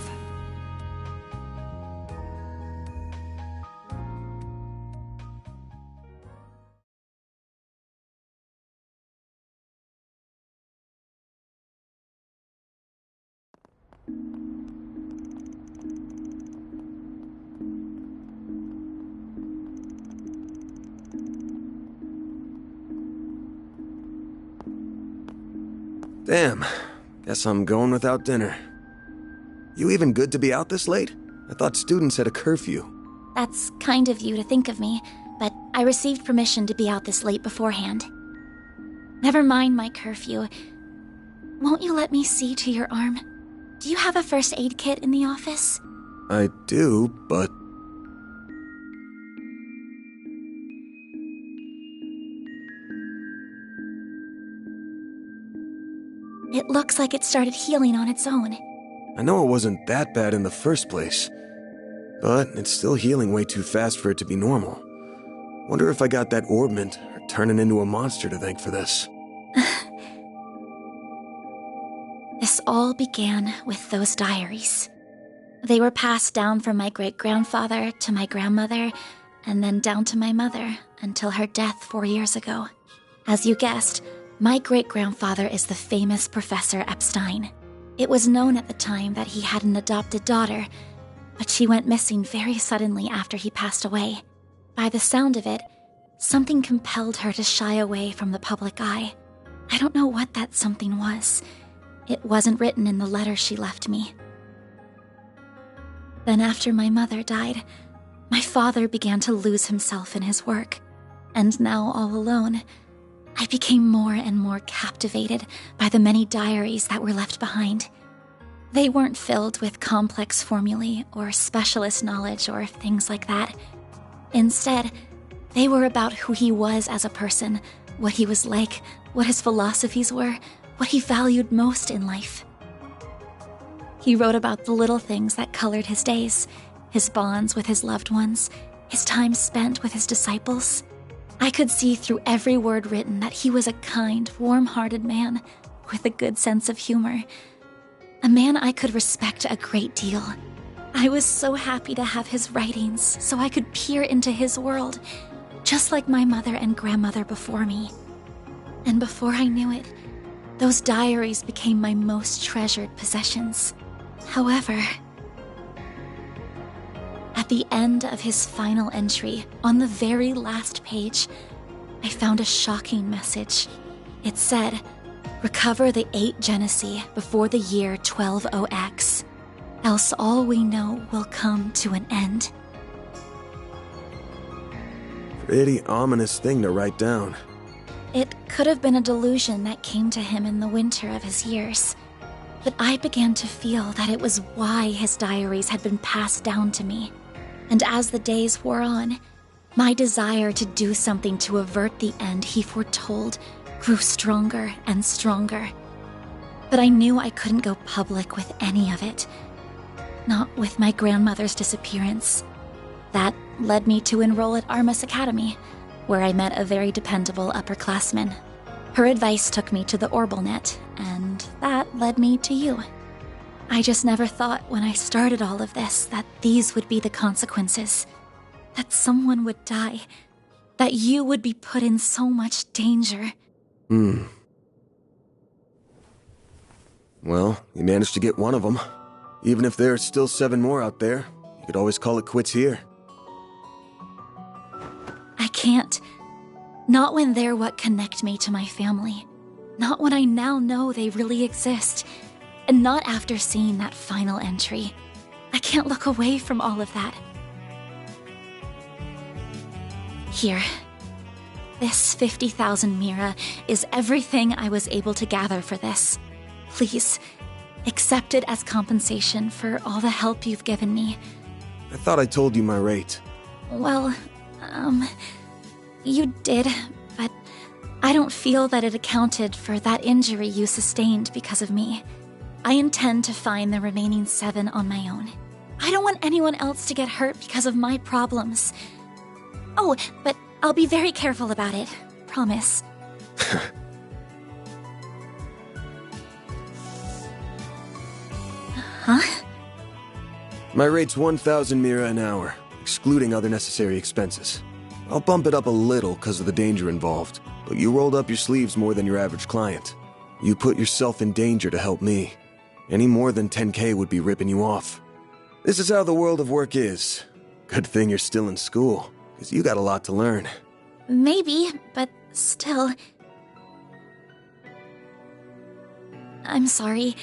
Damn. Guess I'm going without dinner. You even good to be out this late? I thought students had a curfew. That's kind of you to think of me, but I received permission to be out this late beforehand. Never mind my curfew. Won't you let me see to your arm? Do you have a first aid kit in the office? I do, but... It looks like it started healing on its own. I know it wasn't that bad in the first place, but it's still healing way too fast for it to be normal. Wonder if I got that orbment or turning into a monster to thank for this. This all began with those diaries. They were passed down from my great-grandfather to my grandmother, and then down to my mother until her death 4 years ago. As you guessed, my great-grandfather is the famous Professor Epstein. It was known at the time that he had an adopted daughter, but she went missing very suddenly after he passed away. By the sound of it, something compelled her to shy away from the public eye. I don't know what that something was. It wasn't written in the letter she left me. Then after my mother died, My father began to lose himself in his work, and now all alone, I became more and more captivated by the many diaries that were left behind. They weren't filled with complex formulae or specialist knowledge or things like that. Instead, they were about who he was as a person, what he was like, what his philosophies were, what he valued most in life. He wrote about the little things that colored his days, his bonds with his loved ones, his time spent with his disciples. I could see through every word written that he was a kind, warm-hearted man with a good sense of humor. A man I could respect a great deal. I was so happy to have his writings so I could peer into his world, just like my mother and grandmother before me. And before I knew it, those diaries became my most treasured possessions. However, at the end of his final entry, on the very last page, I found a shocking message. It said, "Recover the 8 Genesee before the year 120X, else all we know will come to an end." Pretty ominous thing to write down. It could have been a delusion that came to him in the winter of his years, but I began to feel that it was why his diaries had been passed down to me. And as the days wore on, my desire to do something to avert the end he foretold grew stronger and stronger. But I knew I couldn't go public with any of it. Not with my grandmother's disappearance. That led me to enroll at Armus Academy, where I met a very dependable upperclassman. Her advice took me to the Orbalnet, and that led me to you. I just never thought when I started all of this that these would be the consequences. That someone would die. That you would be put in so much danger. Well, you managed to get one of them. Even if there's still 7 more out there, you could always call it quits here. I can't. Not when they're what connect me to my family. Not when I now know they really exist. And not after seeing that final entry. I can't look away from all of that. Here. This 50,000 Mira is everything I was able to gather for this. Please, accept it as compensation for all the help you've given me. I thought I told you my rate. Well, you did, but I don't feel that it accounted for that injury you sustained because of me. I intend to find the remaining 7 on my own. I don't want anyone else to get hurt because of my problems. Oh, but I'll be very careful about it. Promise. Huh? My rate's 1,000 Mira an hour, excluding other necessary expenses. I'll bump it up a little because of the danger involved, but you rolled up your sleeves more than your average client. You put yourself in danger to help me. Any more than 10K would be ripping you off. This is how the world of work is. Good thing you're still in school, because you got a lot to learn. Maybe, but still. I'm sorry.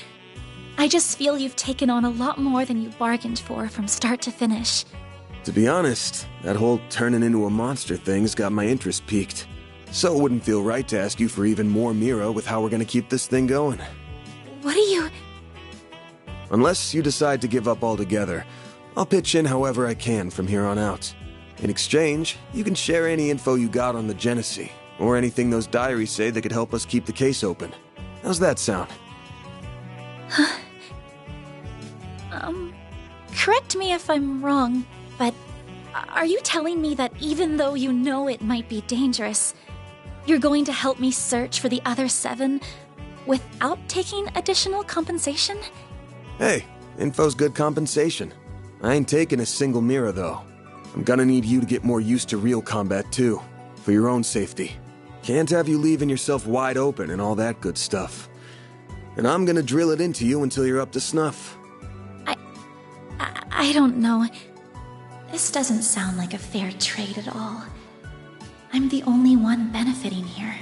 I just feel you've taken on a lot more than you bargained for from start to finish. To be honest, that whole turning into a monster thing's got my interest piqued. So it wouldn't feel right to ask you for even more Mira with how we're gonna keep this thing going. What are you... Unless you decide to give up altogether, I'll pitch in however I can from here on out. In exchange, you can share any info you got on the Genesee, or anything those diaries say that could help us keep the case open. How's that sound? Correct me if I'm wrong, but are you telling me that even though you know it might be dangerous, you're going to help me search for the other 7 without taking additional compensation? Hey, info's good compensation. I ain't taking a single Mira, though. I'm gonna need you to get more used to real combat, too, for your own safety. Can't have you leaving yourself wide open and all that good stuff. And I'm gonna drill it into you until you're up to snuff. I don't know. This doesn't sound like a fair trade at all. I'm the only one benefiting here.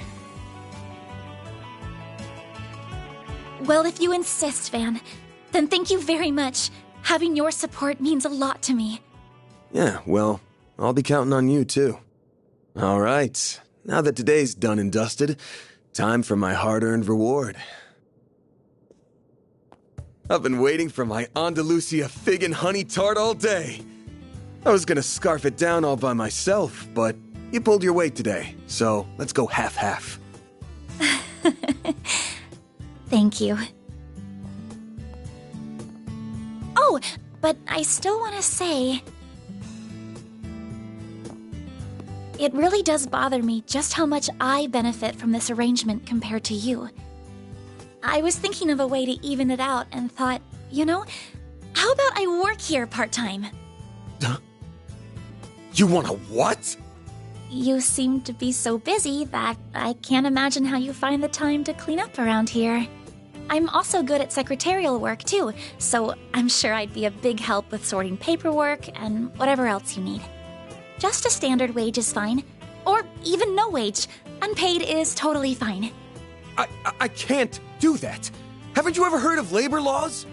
Well, if you insist, Van, then thank you very much. Having your support means a lot to me. Yeah, well, I'll be counting on you, too. All right, now that today's done and dusted, time for my hard-earned reward. I've been waiting for my Andalusia fig and honey tart all day. I was gonna scarf it down all by myself, but you pulled your weight today, so let's go half-half. Thank you. Oh, but I still want to say... It really does bother me just how much I benefit from this arrangement compared to you. I was thinking of a way to even it out and thought, you know, how about I work here part-time? You want a what? You seem to be so busy that I can't imagine how you find the time to clean up around here. I'm also good at secretarial work too, so I'm sure I'd be a big help with sorting paperwork and whatever else you need. Just a standard wage is fine. Or even no wage. Unpaid is totally fine. I can't do that. Haven't you ever heard of labor laws?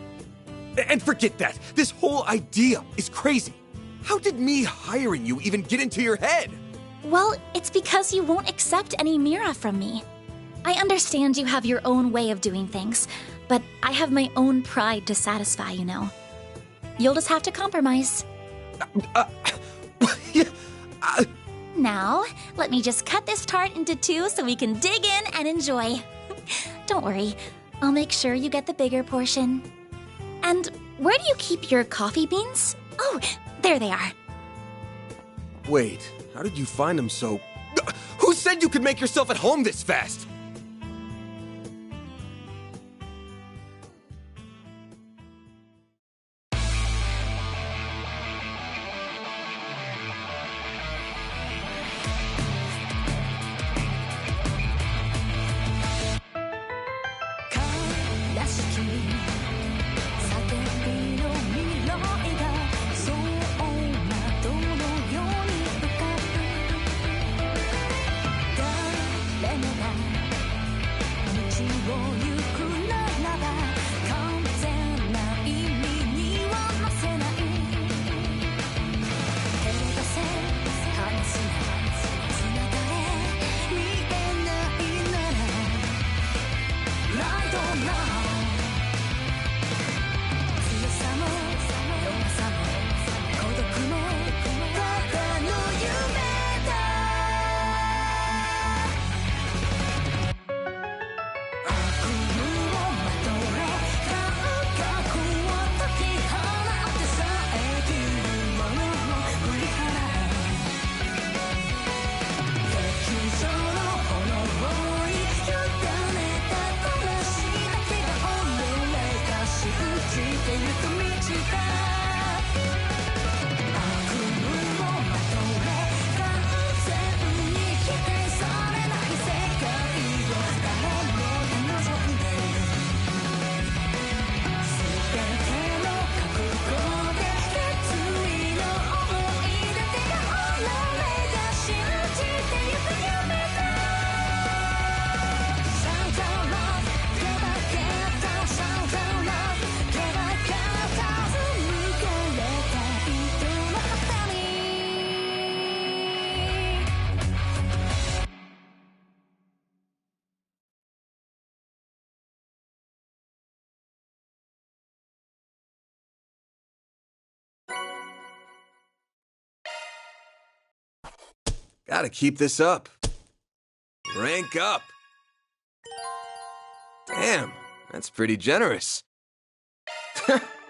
And forget that. This whole idea is crazy. How did me hiring you even get into your head? Well, it's because you won't accept any mira from me. I understand you have your own way of doing things, but I have my own pride to satisfy, you know. You'll just have to compromise. Now, let me just cut this tart into two so we can dig in and enjoy. Don't worry, I'll make sure you get the bigger portion. And where do you keep your coffee beans? Oh, there they are. Wait, how did you find them so... Who said you could make yourself at home this fast? Gotta keep this up. Rank up. Damn, that's pretty generous.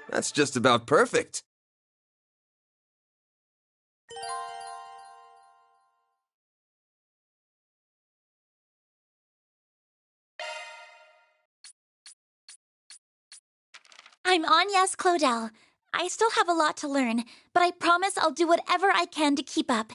That's just about perfect. I'm Agnes Claudel. I still have a lot to learn, but I promise I'll do whatever I can to keep up.